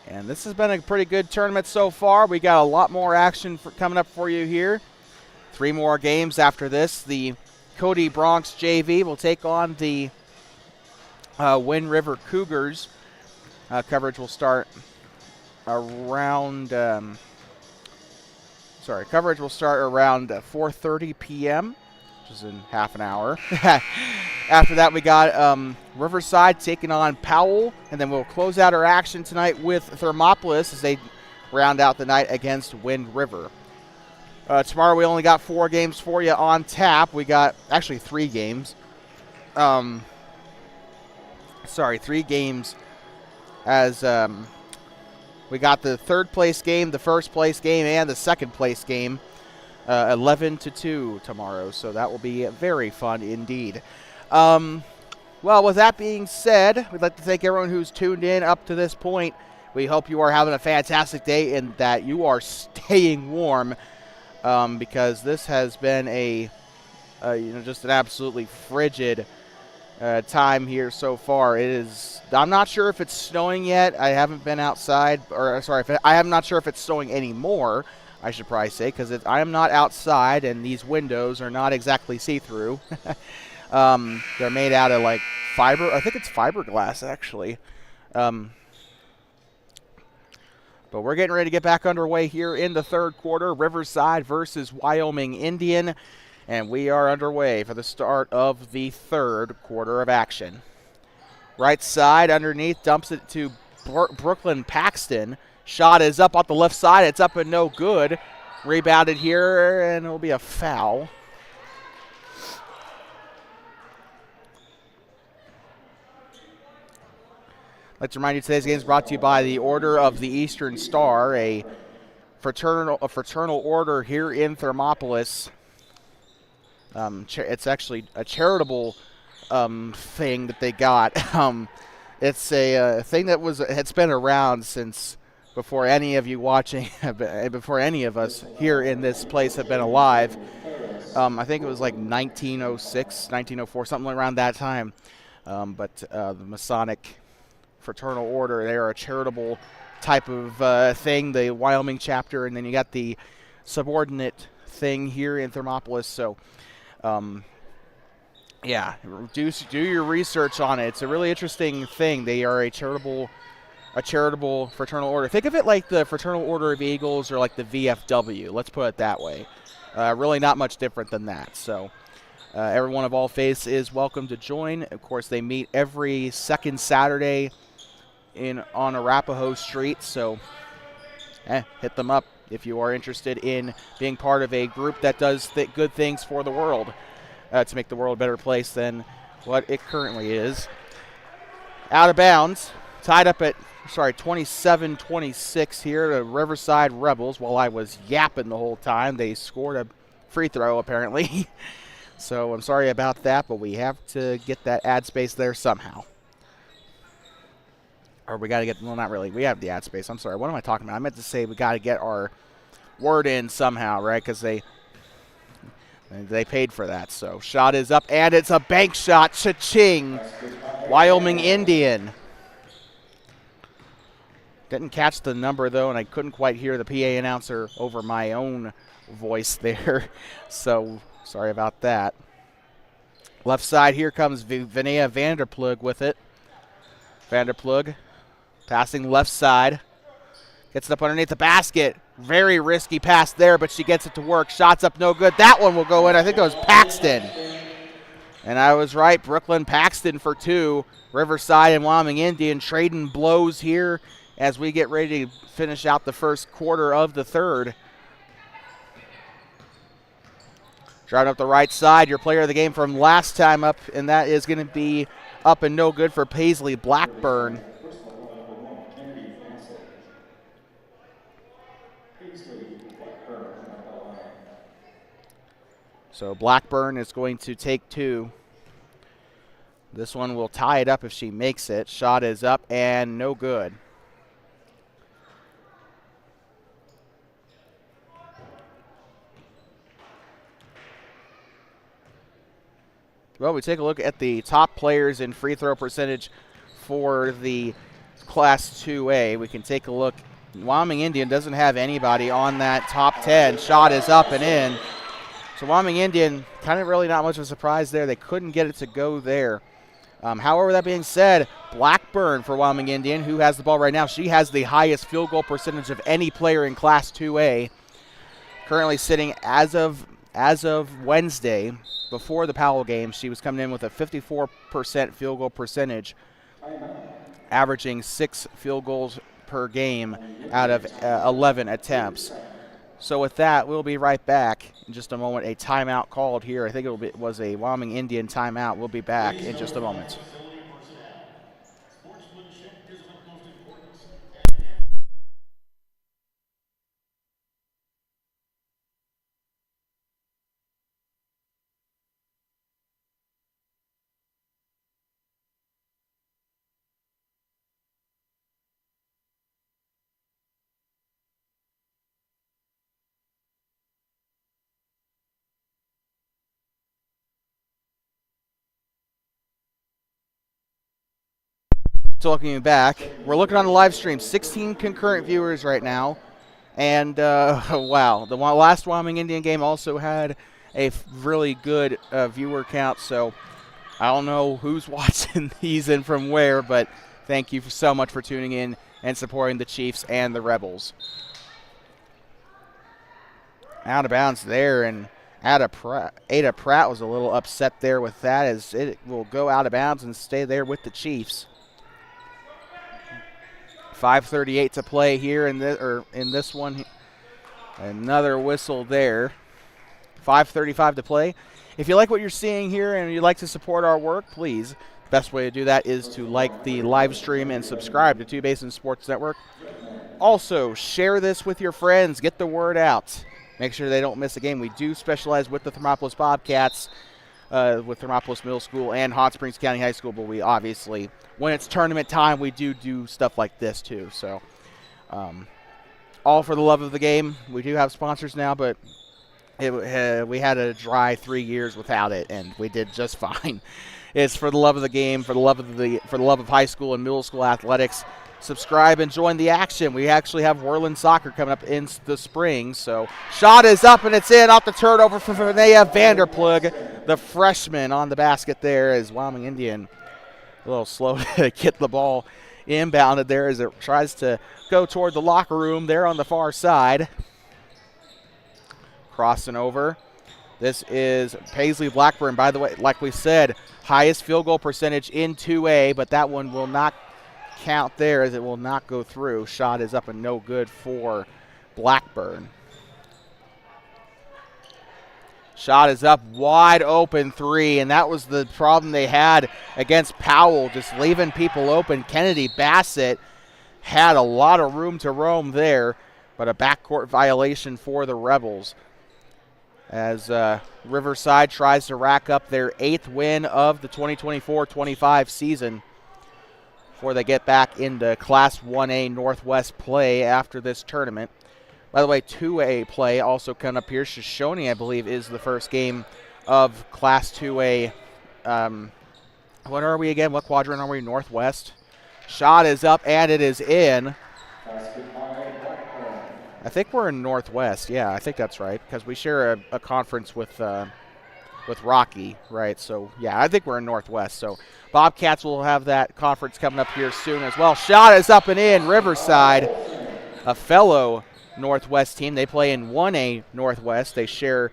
And this has been a pretty good tournament so far. We got a lot more action coming up for you here. 3 more games after this. The Cody Bronx JV will take on the Wind River Cougars. Coverage will start around 4:30 p.m., which is in half an hour. After that, we got Riverside taking on Powell, and then we'll close out our action tonight with Thermopolis as they round out the night against Wind River. Tomorrow, we only got 4 games for you on tap. We got actually 3 games. 3 games as we got the 3rd place game, the 1st place game, and the 2nd place game, 11-2 tomorrow. So that will be very fun indeed. Well, with that being said, we'd like to thank everyone who's tuned in up to this point. We hope you are having a fantastic day and that you are staying warm, because this has been just an absolutely frigid time here so far. I'm not sure if it's snowing yet. I haven't been outside, I'm not sure if it's snowing anymore, I should probably say, because I am not outside and these windows are not exactly see-through. They're made out of like fiber. I think it's fiberglass actually. But we're getting ready to get back underway here in the 3rd quarter. Riverside versus Wyoming Indian. And we are underway for the start of the 3rd quarter of action. Right side underneath, dumps it to Brooklyn Paxton. Shot is up on the left side. It's up and no good. Rebounded here, and it'll be a foul. I'd like to remind you today's game is brought to you by the Order of the Eastern Star, a fraternal order here in Thermopolis. It's actually a charitable thing that they got. It's a thing that it's been around since before any of you watching, before any of us here in this place have been alive. I think it was like 1906, 1904, something around that time. But the Masonic Fraternal Order, they are a charitable type of thing, the Wyoming chapter, and then you got the subordinate thing here in Thermopolis. So, yeah, do your research on it. It's a really interesting thing. They are a charitable fraternal order. Think of it like the Fraternal Order of Eagles or like the VFW. Let's put it that way. Really not much different than that. So everyone of all faiths is welcome to join. Of course, they meet every 2nd Saturday on Arapahoe Street. So hit them up if you are interested in being part of a group that does good things for the world, to make the world a better place than what it currently is. Out of bounds, tied up at 27-26 here to Riverside Rebels. While I was yapping the whole time, they scored a free throw apparently. So I'm sorry about that, but we have to get that ad space there somehow. Or we got to get, well, not really. We have the ad space. I'm sorry. What am I talking about? I meant to say we got to get our word in somehow, right? Because they paid for that. So shot is up, and it's a bank shot. Cha-ching. Wyoming Indian. Didn't catch the number, though, and I couldn't quite hear the PA announcer over my own voice there. So sorry about that. Left side, here comes Vinea Vanderplug with it. Vanderplug passing left side. Gets it up underneath the basket. Very risky pass there, but she gets it to work. Shots up, no good. That one will go in. I think it was Paxton. And I was right. Brooklyn Paxton for 2. Riverside and Wyoming Indian trading blows here as we get ready to finish out the 1st quarter of the 3rd. Driving up the right side, your player of the game from last time up, and that is going to be up and no good for Paisley Blackburn. So Blackburn is going to take 2. This one will tie it up if she makes it. Shot is up and no good. Well, we take a look at the top players in free throw percentage for the Class 2A. We can take a look. Wyoming Indian doesn't have anybody on that top 10. Shot is up and in. So Wyoming Indian, kind of really not much of a surprise there. They couldn't get it to go there. However, that being said, Blackburn for Wyoming Indian, who has the ball right now, she has the highest field goal percentage of any player in Class 2A. Currently sitting as of Wednesday, before the Powell game, she was coming in with a 54% field goal percentage, averaging 6 field goals per game out of 11 attempts. So with that, we'll be right back in just a moment. A timeout called here. I think it was a Wyoming Indian timeout. We'll be back in just a moment. Talking back, we're looking on the live stream. 16 concurrent viewers right now. And, wow, the last Wyoming Indian game also had a really good viewer count. So I don't know who's watching these and from where, but thank you so much for tuning in and supporting the Chiefs and the Rebels. Out of bounds there, and Ada Pratt was a little upset there with that, as it will go out of bounds and stay there with the Chiefs. 5:38 to play here in this one. Another whistle there. 5:35 to play. If you like what you're seeing here and you'd like to support our work, please. The best way to do that is to like the live stream and subscribe to Two Basin Sports Network. Also, share this with your friends. Get the word out. Make sure they don't miss a game. We do specialize with the Thermopolis Bobcats, with Thermopolis Middle School and Hot Springs County High School, but we obviously, when it's tournament time, we do stuff like this too. So all for the love of the game. We do have sponsors now, but we had a dry 3 years without it, and we did just fine. It's for the love of the game, for the love of high school and middle school athletics. Subscribe and join the action. We actually have Whirling Soccer coming up in the spring. So shot is up and it's in off the turnover for Vanea Vanderplug, the freshman, on the basket there, as Wyoming Indian a little slow to get the ball inbounded there as it tries to go toward the locker room there on the far side. Crossing over. This is Paisley Blackburn, by the way, like we said, highest field goal percentage in 2A, but that one will not count there as it will not go through. Shot is up and no good for Blackburn. Shot is up, wide open three, and that was the problem they had against Powell, just leaving people open. Kennedy Bassett had a lot of room to roam there, but a backcourt violation for the Rebels, as Riverside tries to rack up their 8th win of the 2024-25 season before they get back into Class 1A Northwest play after this tournament. By the way, 2A play also coming up here. Shoshone, I believe, is the first game of Class 2A. What are we again? What quadrant are we? Northwest. Shot is up, and it is in. I think we're in Northwest. Yeah, I think that's right, because we share a conference with Rocky, right? So, yeah, I think we're in Northwest. So, Bobcats will have that conference coming up here soon as well. Shot is up and in. Riverside, a fellow Northwest team. They play in 1A Northwest. They share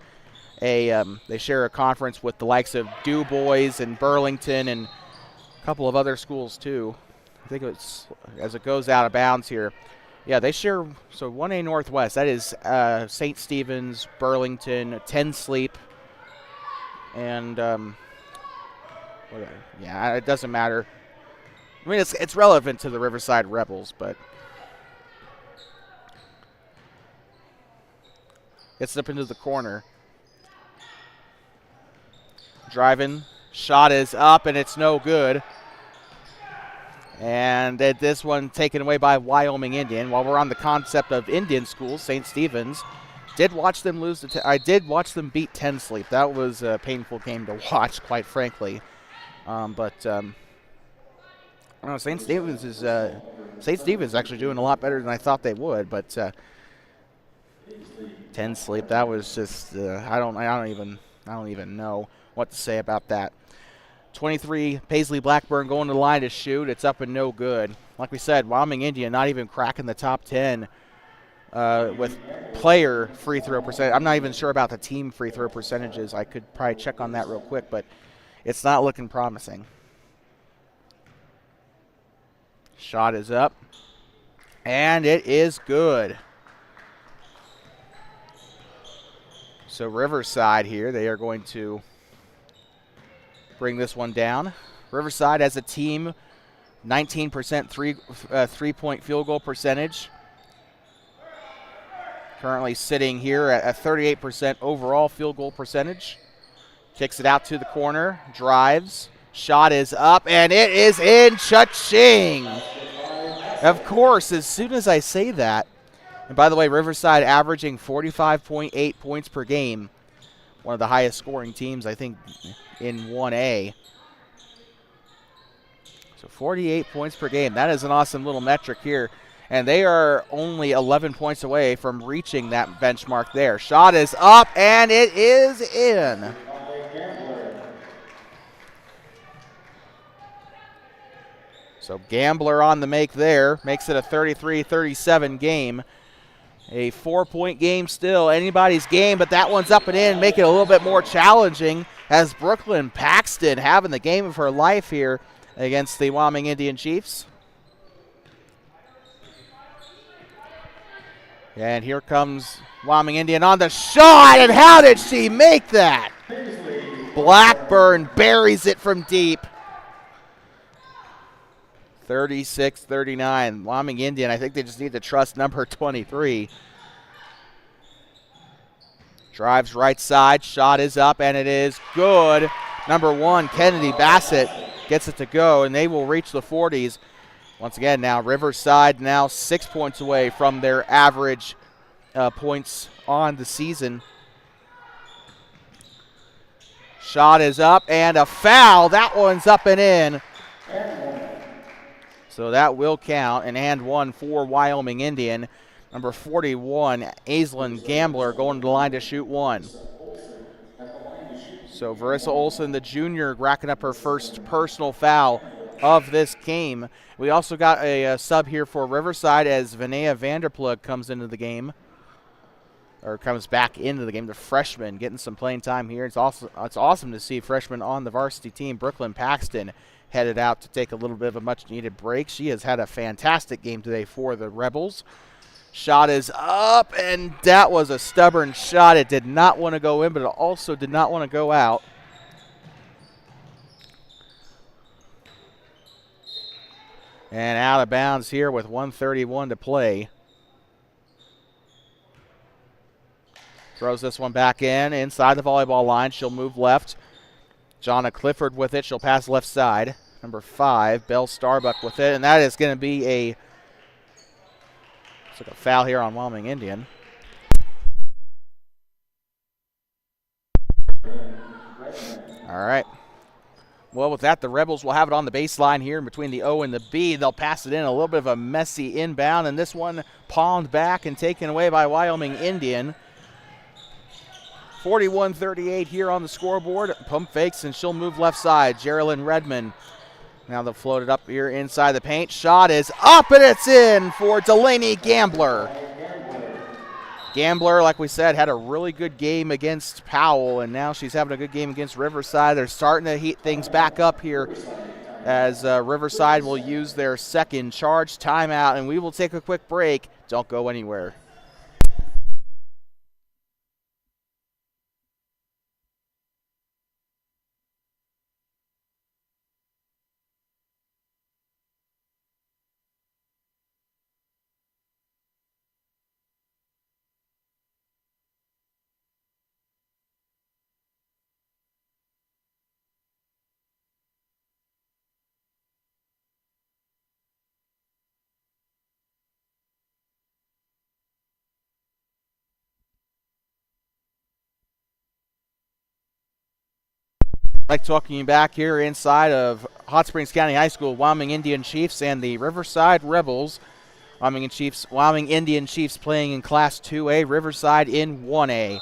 a conference with the likes of Du Bois and Burlington and a couple of other schools too. I think it's as it goes out of bounds here. Yeah, they share, so 1A Northwest. That is St. Stephen's, Burlington, Ten Sleep, and yeah, it doesn't matter. I mean, it's relevant to the Riverside Rebels, but gets up into the corner. Driving, shot is up, and it's no good. And this one taken away by Wyoming Indian. While we're on the concept of Indian schools, St. Stephen's Did watch them lose to. I did watch them beat 10 Sleep. That was a painful game to watch, quite frankly. But I don't know, St. Stephen's actually doing a lot better than I thought they would. But 10 Sleep. That was just. I don't even know what to say about that. 23 Paisley Blackburn going to the line to shoot. It's up and no good. Like we said, Wyoming Indian not even cracking the top 10 with player free throw percentage. I'm not even sure about the team free throw percentages. I could probably check on that real quick, but it's not looking promising. Shot is up, and it is good. So Riverside here, they are going to bring this one down. Riverside as a team, 19% three-point field goal percentage. Currently sitting here at a 38% overall field goal percentage. Kicks it out to the corner, drives, shot is up, and it is in. Cha-ching! Of course, as soon as I say that, and by the way, Riverside averaging 45.8 points per game, one of the highest scoring teams, I think, in 1A. So 48 points per game. That is an awesome little metric here. And they are only 11 points away from reaching that benchmark there. Shot is up, and it is in. So Gambler on the make there. Makes it a 33-37 game. A 4-point game still. Anybody's game, but that one's up and in. Make it a little bit more challenging as Brooklyn Paxton having the game of her life here against the Wyoming Indian Chiefs. And here comes Wyoming Indian on the shot, and how did she make that? Blackburn buries it from deep. 36-39. Wyoming Indian, I think they just need to trust number 23. Drives right side, shot is up, and it is good. Number 1, Kennedy Bassett gets it to go, and they will reach the 40s. Once again, now Riverside now 6 points away from their average points on the season. Shot is up, and a foul. That one's up and in. So that will count, and one for Wyoming Indian. Number 41, Aislinn Gambler, going to the line to shoot one. So Verissa Olsen, the junior, racking up her first personal foul of this game. We also got a sub here for Riverside as Vinaya Vanderplug comes into the game, or comes back into the game. The freshman getting some playing time here. It's awesome to see freshmen on the varsity team. Brooklyn Paxton headed out to take a little bit of a much-needed break. She has had a fantastic game today for the Rebels. Shot is up, and that was a stubborn shot. It did not want to go in, but it also did not want to go out. And out of bounds here with 1:31 to play. Throws this one back inside the volleyball line. She'll move left. Jonna Clifford with it. She'll pass left side. Number 5, Belle Starbuck with it. And that is going to be a foul here on Wyoming Indian. All right. Well, with that, the Rebels will have it on the baseline here in between the O and the B. They'll pass it in. A little bit of a messy inbound. And this one palmed back and taken away by Wyoming Indian. 41-38 here on the scoreboard. Pump fakes, and she'll move left side. Geraldine Redmond. Now they'll float it up here inside the paint. Shot is up, and it's in for Delaney Gambler. Gambler, like we said, had a really good game against Powell, and now she's having a good game against Riverside. They're starting to heat things back up here as Riverside will use their second charge timeout, and we will take a quick break. Don't go anywhere. Like talking you back here inside of Hot Springs County High School, Wyoming Indian Chiefs and the Riverside Rebels. Wyoming Indian Chiefs playing in Class 2A, Riverside in 1A.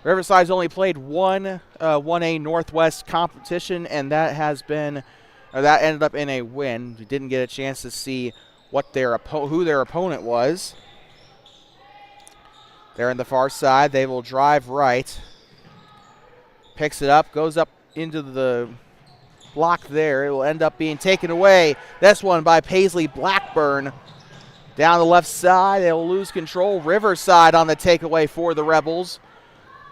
Riverside's only played one 1A Northwest competition, and that ended up in a win. We didn't get a chance to see who their opponent was. They're on the far side. They will drive right. Picks it up, goes up into the block there. It will end up being taken away. This one by Paisley Blackburn. Down the left side, they will lose control. Riverside on the takeaway for the Rebels.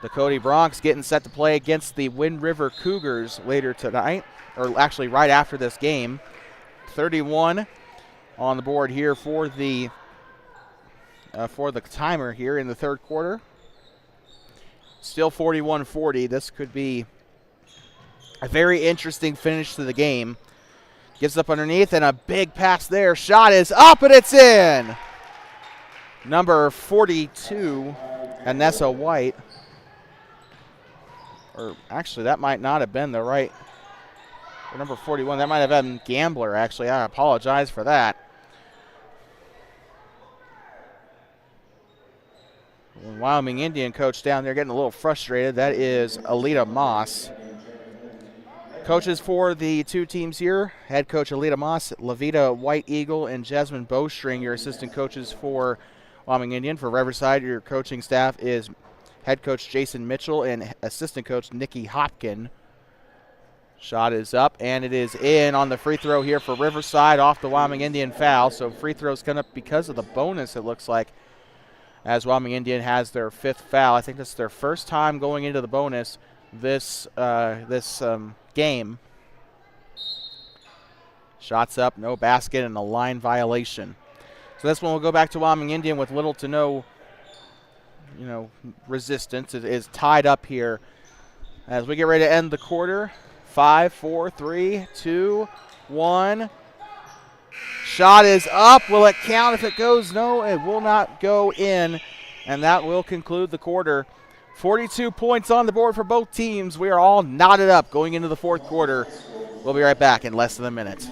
The Cody Bronx getting set to play against the Wind River Cougars later tonight, or actually right after this game. 31 on the board here for the timer here in the third quarter. Still 41-40. This could be a very interesting finish to the game. Gives up underneath, and a big pass there. Shot is up, and it's in. Number 42, Anessa White. Or actually, that might not have been the right. Or number 41, that might have been Gambler, actually. I apologize for that. Wyoming Indian coach down there getting a little frustrated. That is Alita Moss. Coaches for the two teams here, head coach Alita Moss, Levita White Eagle, and Jasmine Bowstring, your assistant coaches for Wyoming Indian. For Riverside, your coaching staff is head coach Jason Mitchell and assistant coach Nikki Hopkin. Shot is up, and it is in on the free throw here for Riverside off the Wyoming Indian foul. So free throws come up because of the bonus, it looks like, as Wyoming Indian has their fifth foul. I think that's their first time going into the bonus this game. Shots up, no basket, and a line violation. So this one will go back to Wyoming Indian with little to no, resistance. It is tied up here as we get ready to end the quarter. 5, 4, 3, 2, 1. Shot is up. Will it count if it goes? No, it will not go in, and that will conclude the quarter. 42 points on the board for both teams. We are all knotted up going into the fourth quarter. We'll be right back in less than a minute.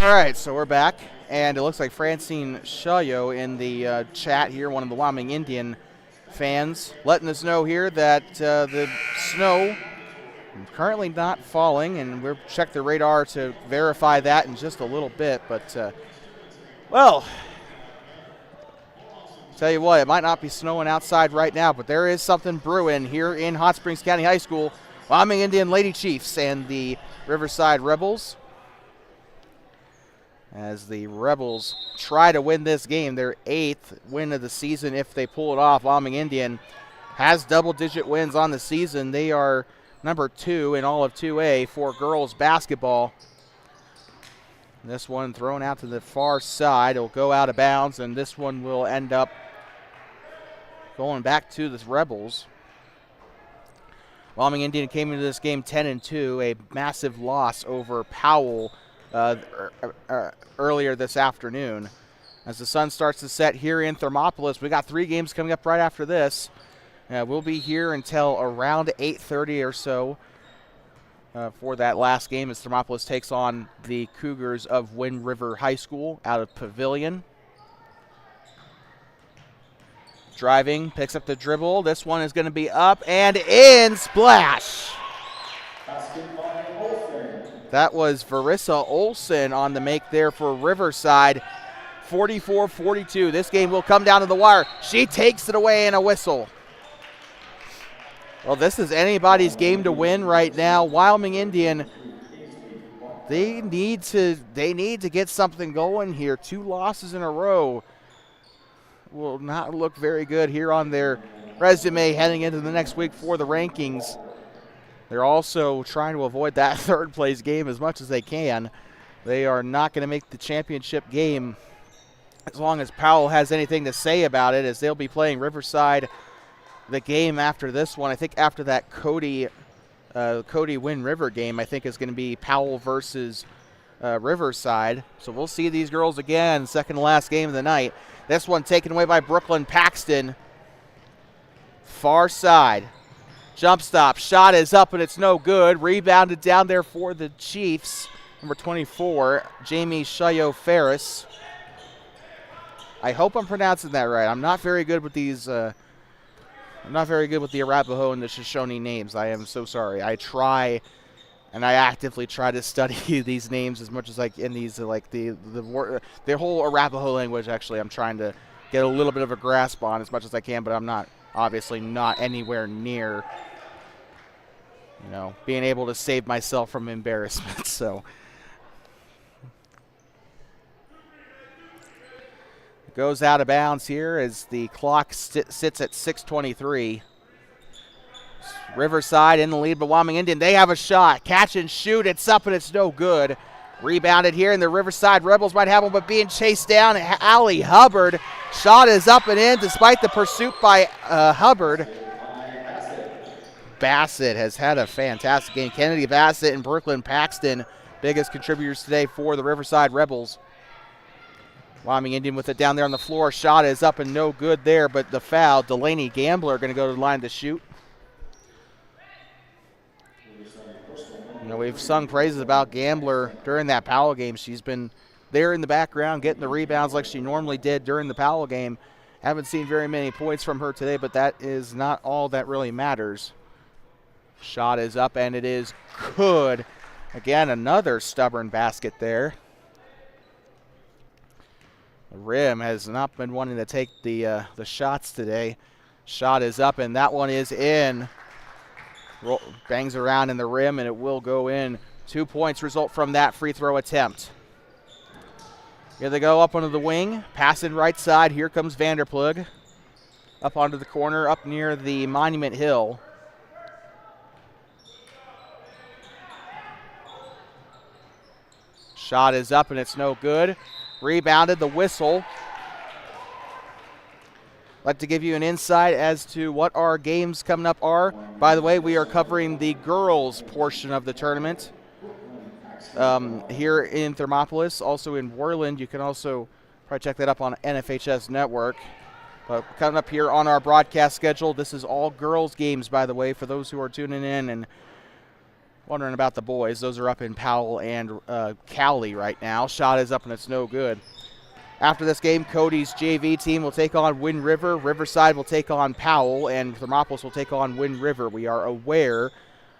All right, so we're back, and it looks like Francine Shayo in the chat here, one of the Wyoming Indian fans, letting us know here that the snow currently not falling, and we'll check the radar to verify that in just a little bit. But, well, tell you what, it might not be snowing outside right now, but there is something brewing here in Hot Springs County High School. Wyoming Indian Lady Chiefs and the Riverside Rebels. As the Rebels try to win this game, their 8th win of the season if they pull it off. Wyoming Indian has double-digit wins on the season. They are number 2 in all of 2A for girls basketball. This one thrown out to the far side. It'll go out of bounds, and this one will end up going back to the Rebels. Wyoming Indian came into this game 10-2, a massive loss over Powell earlier this afternoon. As the sun starts to set here in Thermopolis, we got 3 games coming up right after this. We'll be here until around 8:30 or so for that last game as Thermopolis takes on the Cougars of Wind River High School out of Pavilion. Driving, picks up the dribble. This one is going to be up and in. Splash! That was Varissa Olsen on the make there for Riverside. 44-42. This game will come down to the wire. She takes it away in a whistle. Well, this is anybody's game to win right now. Wyoming Indian, they need to get something going here. 2 losses in a row will not look very good here on their resume heading into the next week for the rankings. They're also trying to avoid that 3rd place game as much as they can. They are not going to make the championship game as long as Powell has anything to say about it, as they'll be playing Riverside the game after this one. I think after that Cody Wind River game, I think is going to be Powell versus Riverside. So we'll see these girls again, second to last game of the night. This one taken away by Brooklyn Paxton. Far side. Jump stop. Shot is up, and it's no good. Rebounded down there for the Chiefs. Number 24, Jamie Shayo-Ferris. I hope I'm pronouncing that right. I'm not very good with these. I'm not very good with the Arapaho and the Shoshone names. I am so sorry. I try, and I actively try to study these names as much as I can. These like the whole Arapaho language. Actually, I'm trying to get a little bit of a grasp on as much as I can, but I'm not obviously not anywhere near, being able to save myself from embarrassment. So. Goes out of bounds here as the clock sits at 6:23. Riverside in the lead, but Wyoming Indian, they have a shot. Catch and shoot. It's up, and it's no good. Rebounded here, and the Riverside Rebels might have one, but being chased down. Allie Hubbard. Shot is up and in despite the pursuit by Hubbard. Bassett has had a fantastic game. Kennedy Bassett and Brooklyn Paxton, biggest contributors today for the Riverside Rebels. Wyoming Indian with it down there on the floor. Shot is up and no good there, but the foul. Delaney Gambler going to go to the line to shoot. We've sung praises about Gambler during that Powell game. She's been there in the background getting the rebounds like she normally did during the Powell game. Haven't seen very many points from her today, but that is not all that really matters. Shot is up, and it is good. Again, another stubborn basket there. The rim has not been wanting to take the shots today. Shot is up, and that one is in. Bangs around in the rim, and it will go in. 2 points result from that free throw attempt. Here they go up onto the wing. Passing right side. Here comes Vanderplug. Up onto the corner, up near the Monument Hill. Shot is up, and it's no good. Rebounded, the whistle. I'd like to give you an insight as to what our games coming up are. By the way, we are covering the girls portion of the tournament here in Thermopolis, also in Worland. You can also probably check that up on NFHS Network. But coming up here on our broadcast schedule, this is all girls games, by the way, for those who are tuning in and wondering about the boys. Those are up in Powell and Cowley right now. Shot is up, and it's no good. After this game, Cody's JV team will take on Wind River. Riverside will take on Powell, and Thermopolis will take on Wind River. We are aware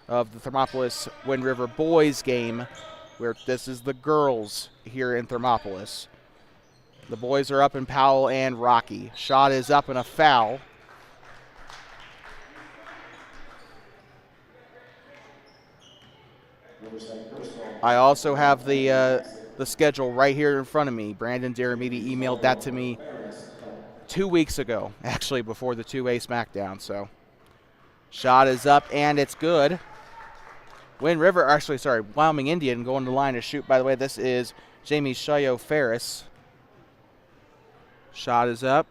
of the Thermopolis Wind River boys game, where this is the girls here in Thermopolis. The boys are up in Powell and Rocky. Shot is up, and a foul. I also have the schedule right here in front of me. Brandon Deramiti emailed that to me 2 weeks ago, actually before the 2A SmackDown. So shot is up, and it's good. Wyoming Indian going to the line to shoot. By the way, this is Jamie Shayo-Ferris. Shot is up.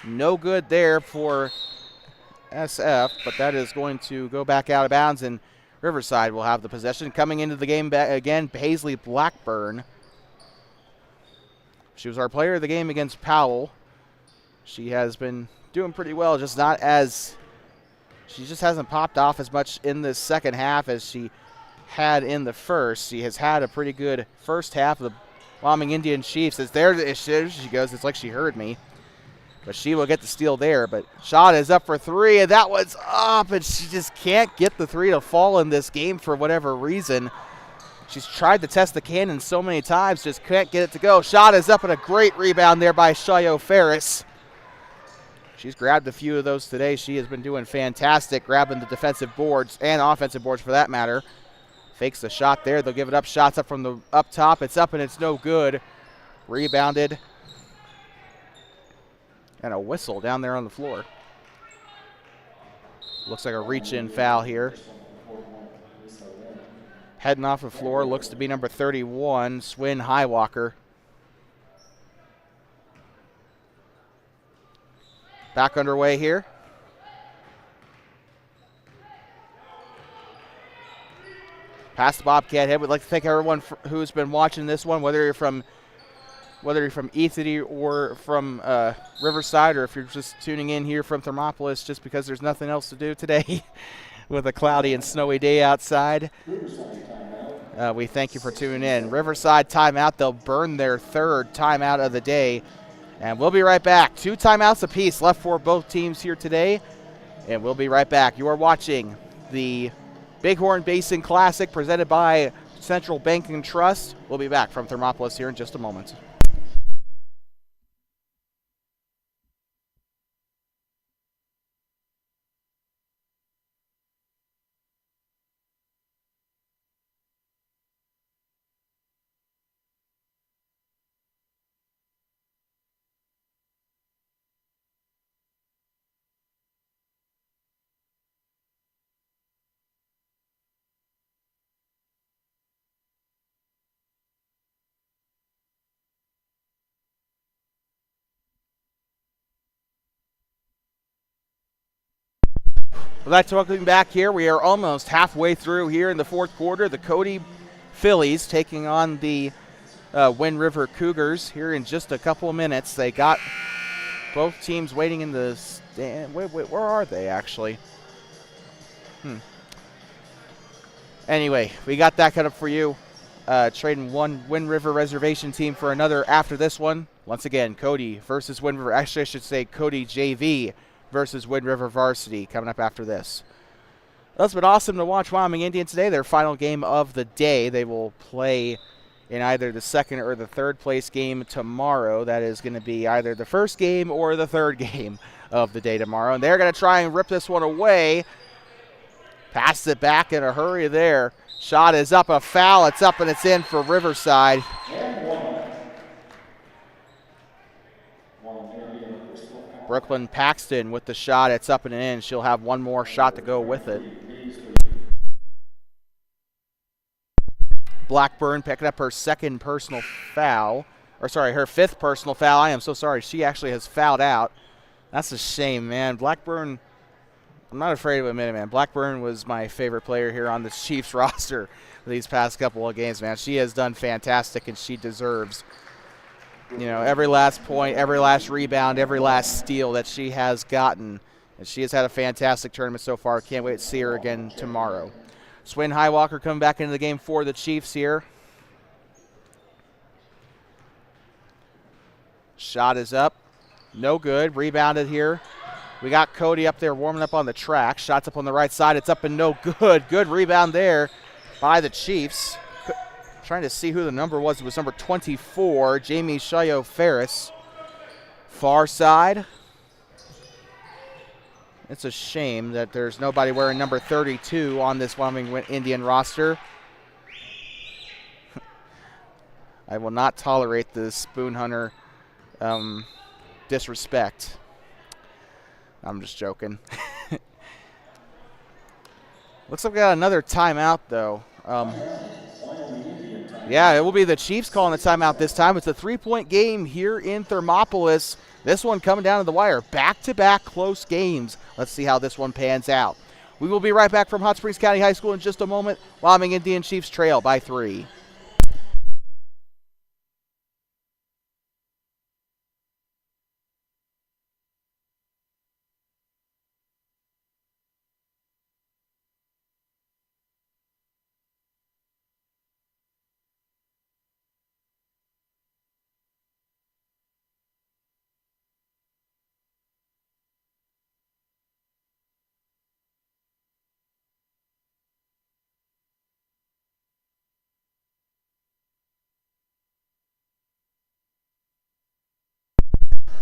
No good there for SF, but that is going to go back out of bounds, and Riverside will have the possession. Coming into the game again, Paisley Blackburn. She was our player of the game against Powell. She has been doing pretty well, she just hasn't popped off as much in the second half as she had in the first. She has had a pretty good first half. The Wyoming Indian Chiefs, there she goes. It's like she heard me. But she will get the steal there. But shot is up for three, and that one's up, and she just can't get the three to fall in this game for whatever reason. She's tried to test the cannon so many times, just can't get it to go. Shot is up and a great rebound there by Shayo Ferris. She's grabbed a few of those today. She has been doing fantastic, grabbing the defensive boards and offensive boards for that matter. Fakes the shot there. They'll give it up. Shots up from the up top. It's up and it's no good. Rebounded. And a whistle down there on the floor. Looks like a reach-in foul here. Heading off the floor looks to be number 31, Swin Highwalker. Back underway here. Past the Bobcat head. We'd like to thank everyone who's been watching this one, whether you're from Ethity or from Riverside, or if you're just tuning in here from Thermopolis just because there's nothing else to do today with a cloudy and snowy day outside. We thank you for tuning in. Riverside timeout. They'll burn their third timeout of the day. And we'll be right back. 2 timeouts apiece left for both teams here today. And we'll be right back. You are watching the Bighorn Basin Classic presented by Central Bank and Trust. We'll be back from Thermopolis here in just a moment. We'd like to welcome you back here. We are almost halfway through here in the fourth quarter. The Cody Phillies taking on the Wind River Cougars here in just a couple of minutes. They got both teams waiting in the stand. Wait, where are they actually? Anyway, we got that cut up for you. Trading one Wind River reservation team for another after this one. Once again, Cody versus Wind River. Actually, I should say Cody JV versus Wind River Varsity coming up after this. Well, it's been awesome to watch Wyoming Indians today. Their final game of the day. They will play in either the second or the third place game tomorrow. That is going to be either the first game or the third game of the day tomorrow. And they're going to try and rip this one away. Pass it back in a hurry there. Shot is up, a foul. It's up and it's in for Riverside. Brooklyn Paxton with the shot. It's up and in. She'll have one more shot to go with it. Blackburn picking up her second personal foul. Or sorry, her 5th personal foul. I am so sorry. She actually has fouled out. That's a shame, man. Blackburn, I'm not afraid to admit it, man. Blackburn was my favorite player here on the Chiefs roster these past couple of games, man. She has done fantastic, and she deserves, you know, every last point, every last rebound, every last steal that she has gotten. And she has had a fantastic tournament so far. Can't wait to see her again tomorrow. Swin Highwalker coming back into the game for the Chiefs here. Shot is up. No good. Rebounded here. We got Cody up there warming up on the track. Shots up on the right side. It's up and no good. Good rebound there by the Chiefs. Trying to see who the number was. It was number 24, Jamie Shayo Ferris. Far side. It's a shame that there's nobody wearing number 32 on this Wyoming Indian roster. I will not tolerate the Spoon Hunter disrespect. I'm just joking. Looks like we got another timeout, though. Yeah, it will be the Chiefs calling the timeout this time. It's a 3-point game here in Thermopolis. This one coming down to the wire. Back-to-back close games. Let's see how this one pans out. We will be right back from Hot Springs County High School in just a moment. Wyoming Indian Chiefs trail by 3.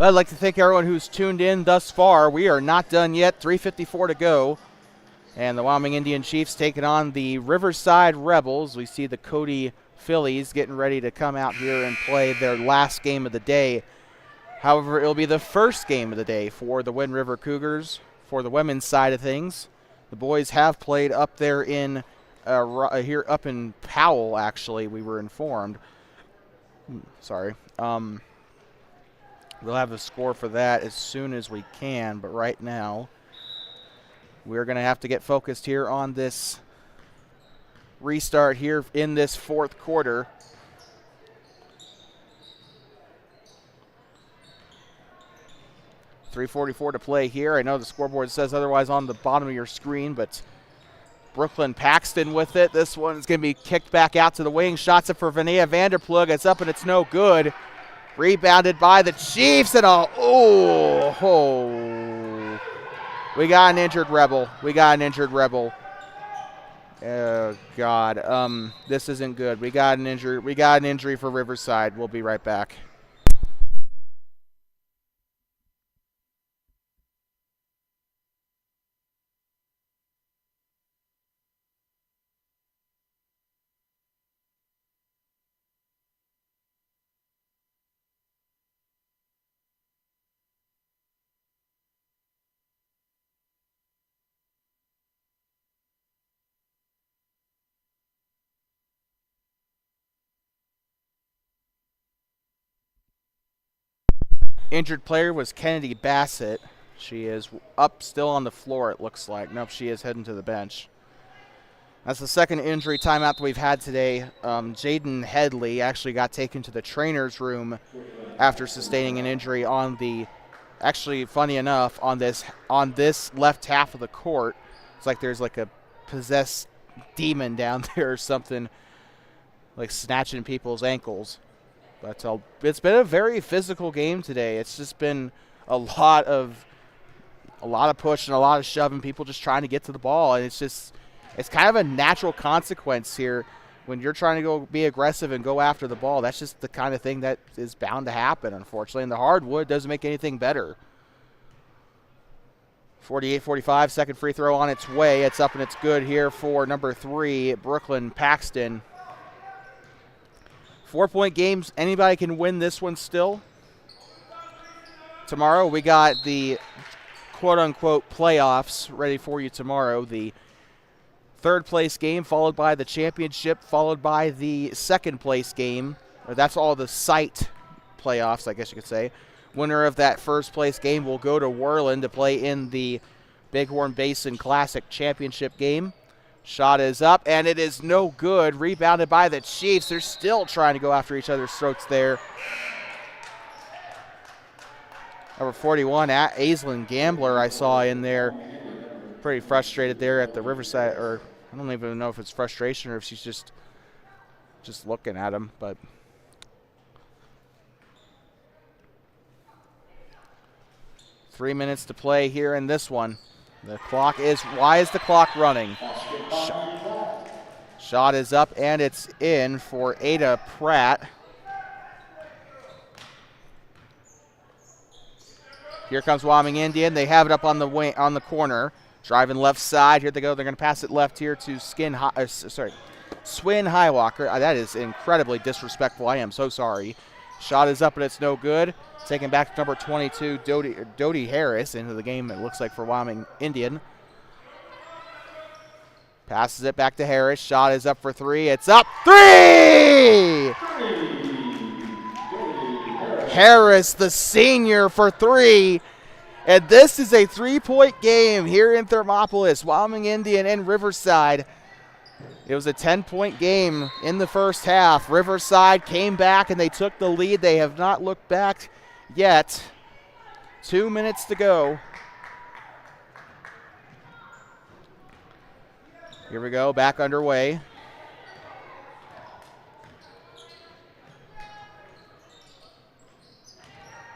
I'd like to thank everyone who's tuned in thus far. We are not done yet. 3:54 to go. And the Wyoming Indian Chiefs taking on the Riverside Rebels. We see the Cody Phillies getting ready to come out here and play their last game of the day. However, it'll be the first game of the day for the Wind River Cougars for the women's side of things. The boys have played up there in here up in Powell, actually, we were informed. Sorry. We'll have a score for that as soon as we can, but right now we're going to have to get focused here on this restart here in this fourth quarter. .344 to play here. I know the scoreboard says otherwise on the bottom of your screen, but Brooklyn Paxton with it. This one is going to be kicked back out to the wing. Shots it for Vanea Vanderplug. It's up and it's no good. Rebounded by the Chiefs and we got an injured Rebel. Oh God. This isn't good. We got an injury for Riverside. We'll be right back. Injured player was Kennedy Bassett. She is up still on the floor, it looks like. Nope, she is heading to the bench. That's the second injury timeout that we've had today. Jaden Headley actually got taken to the trainer's room after sustaining an injury on the, actually funny enough, on this left half of the court. It's like there's like a possessed demon down there or something, like snatching people's ankles. But it's been a very physical game today. It's just been a lot of pushing, a lot of shoving, people just trying to get to the ball, and it's kind of a natural consequence here when you're trying to go be aggressive and go after the ball. That's just the kind of thing that is bound to happen, unfortunately, and the hardwood doesn't make anything better. 48-45, second free throw on its way. It's up and it's good here for number 3, Brooklyn Paxton. 4-point games, anybody can win this one still. Tomorrow we got the quote-unquote playoffs ready for you tomorrow. The third place game followed by the championship, followed by the second place game. Or that's all the site playoffs, I guess you could say. Winner of that first place game will go to Worland to play in the Bighorn Basin Classic Championship game. Shot is up, and it is no good. Rebounded by the Chiefs. They're still trying to go after each other's throats there. Number 41, Aislinn Gambler, I saw in there. Pretty frustrated there at the Riverside, or I don't even know if it's frustration or if she's just looking at him, but 3 minutes to play here in this one. The clock is, why is the clock running? Shot is up and it's in for Ada Pratt. Here comes Wyoming Indian. They have it up on the wing, on the corner. Driving left side. Here they go. They're going to pass it left here to Swin Highwalker. That is incredibly disrespectful. I am so sorry. Shot is up and it's no good. Taken back to number 22, Dodie Harris, into the game, it looks like, for Wyoming Indian. Passes it back to Harris. Shot is up for 3. It's up. 3! Harris, the senior, for 3. And this is a 3-point game here in Thermopolis. Wyoming Indian and Riverside. It was a 10-point game in the first half. Riverside came back and they took the lead. They have not looked back yet. 2 minutes to go. Here we go, back underway.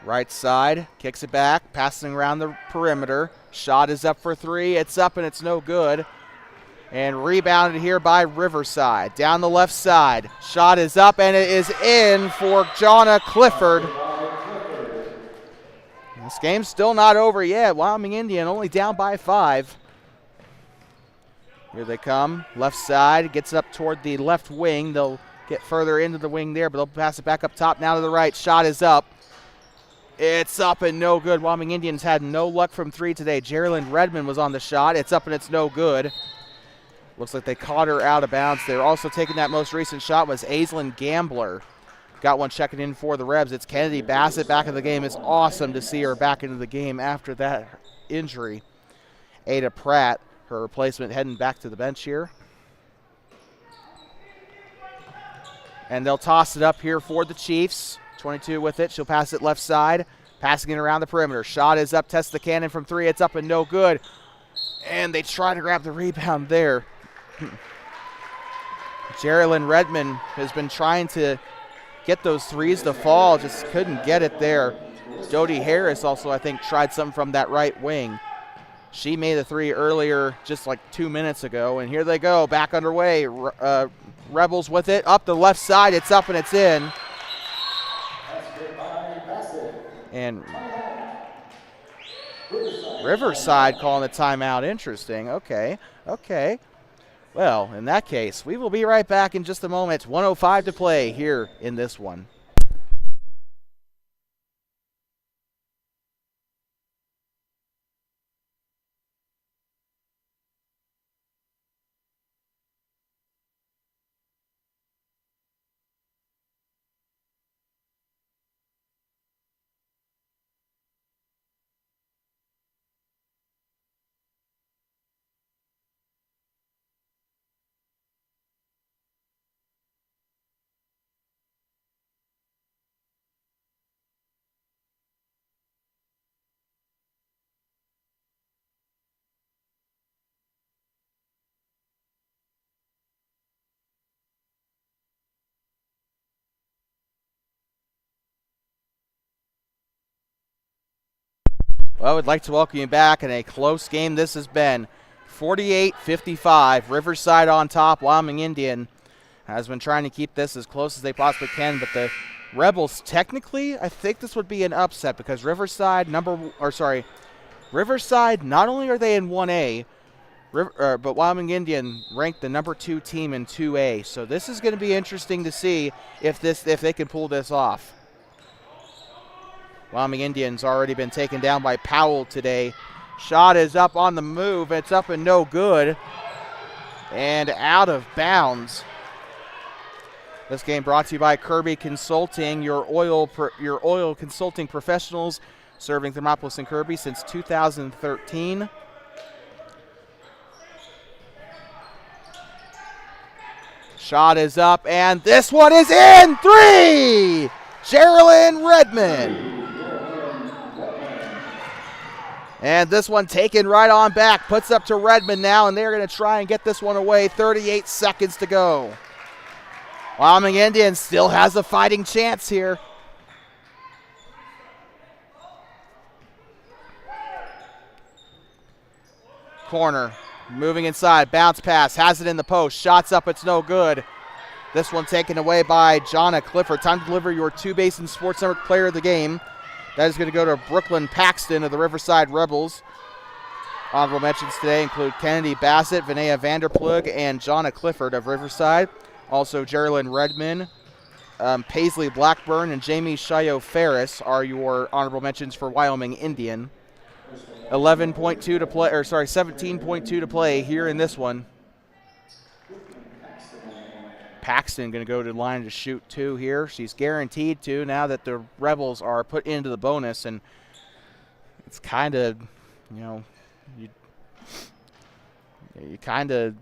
Right side, kicks it back, passing around the perimeter. Shot is up for 3. It's up and it's no good. And rebounded here by Riverside. Down the left side. Shot is up and it is in for Jonna Clifford. This game's still not over yet. Wyoming Indian only down by 5. Here they come. Left side gets up toward the left wing. They'll get further into the wing there, but they'll pass it back up top now to the right. Shot is up. It's up and no good. Wyoming Indians had no luck from 3 today. Geraldine Redmond was on the shot. It's up and it's no good. Looks like they caught her out of bounds. They're also taking that most recent shot was Aislinn Gambler. Got one checking in for the Rebs. It's Kennedy Bassett back in the game. It's awesome to see her back into the game after that injury. Ada Pratt, her replacement, heading back to the bench here. And they'll toss it up here for the Chiefs. 22 with it. She'll pass it left side. Passing it around the perimeter. Shot is up. Test the cannon from 3. It's up and no good. And they try to grab the rebound there. Geraldine Redmond has been trying to get those threes to fall. Just couldn't get it there. Dodie Harris also, I think, tried something from that right wing. She made a 3 earlier, just like 2 minutes ago. And here they go. Back underway. Rebels with it. Up the left side. It's up and it's in. And Riverside calling the timeout. Interesting. Okay. Well, in that case, we will be right back in just a moment. 1:05 to play here in this one. Well, we'd like to welcome you back in a close game this has been. 48-55, Riverside on top. Wyoming Indian has been trying to keep this as close as they possibly can, but the Rebels, technically, I think this would be an upset because Riverside, not only are they in 1A, but Wyoming Indian ranked the number 2 team in 2A. So this is going to be interesting to see if they can pull this off. Wyoming Indians already been taken down by Powell today. Shot is up on the move. It's up and no good. And out of bounds. This game brought to you by Kirby Consulting, your oil consulting professionals, serving Thermopolis and Kirby since 2013. Shot is up, and this one is in. 3! Geraldine Redmond. And this one taken right on back. Puts up to Redmond now, and they're going to try and get this one away. 38 seconds to go. Wyoming Indians still has a fighting chance here. Corner. Moving inside. Bounce pass. Has it in the post. Shots up. It's no good. This one taken away by Jonna Clifford. Time to deliver your 2-Basin Sports Network player of the game. That is going to go to Brooklyn Paxton of the Riverside Rebels. Honorable mentions today include Kennedy Bassett, Vinaya Vanderplug, and Jonna Clifford of Riverside. Also, Geraldine Redmond, Paisley Blackburn, and Jamie Shayo Ferris are your honorable mentions for Wyoming Indian. 17.2 to play here in this one. Paxton going to go to the line to shoot 2 here. She's guaranteed to now that the Rebels are put into the bonus, and it's kind of, you kind of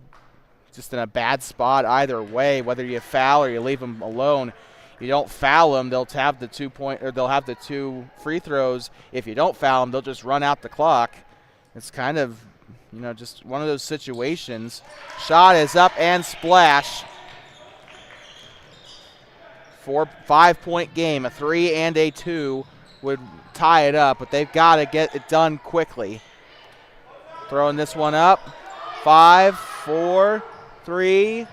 just in a bad spot either way, whether you foul or you leave them alone. You don't foul them, they'll have the 2 free throws. If you don't foul them, they'll just run out the clock. It's kind of, just one of those situations. Shot is up and splash. 5-point game. A 3 and a 2 would tie it up, but they've got to get it done quickly. Throwing this one up. 5, 4, 3,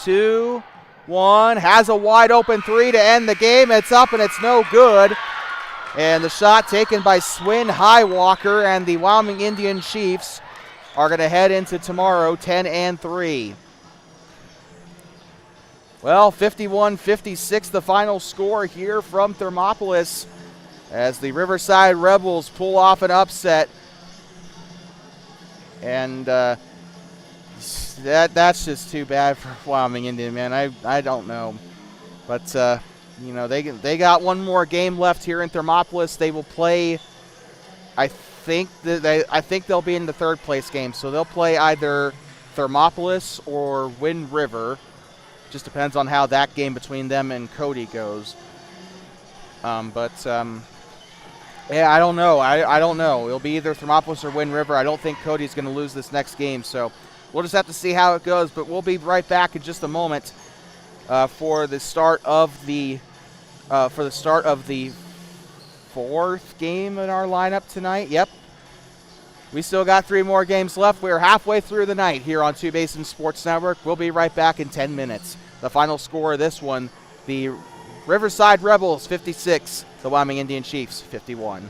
2, 1. Has a wide open 3 to end the game. It's up and it's no good. And the shot taken by Swin Highwalker, and the Wyoming Indian Chiefs are going to head into tomorrow 10-3. Well, 51-56 the final score here from Thermopolis as the Riverside Rebels pull off an upset. And that's just too bad for Wyoming Indian, man. I don't know. But, you know, they got one more game left here in Thermopolis. They will play, I think they'll be in the third place game. So they'll play either Thermopolis or Wind River. Just depends on how that game between them and Cody goes. Yeah, I don't know. I don't know. It'll be either Thermopolis or Wind River. I don't think Cody's going to lose this next game, so we'll just have to see how it goes. But we'll be right back in just a moment for the start of the fourth game in our lineup tonight. Yep. We still got 3 more games left. We're halfway through the night here on Two Basin Sports Network. We'll be right back in 10 minutes. The final score of this one, the Riverside Rebels 56, the Wyoming Indian Chiefs 51.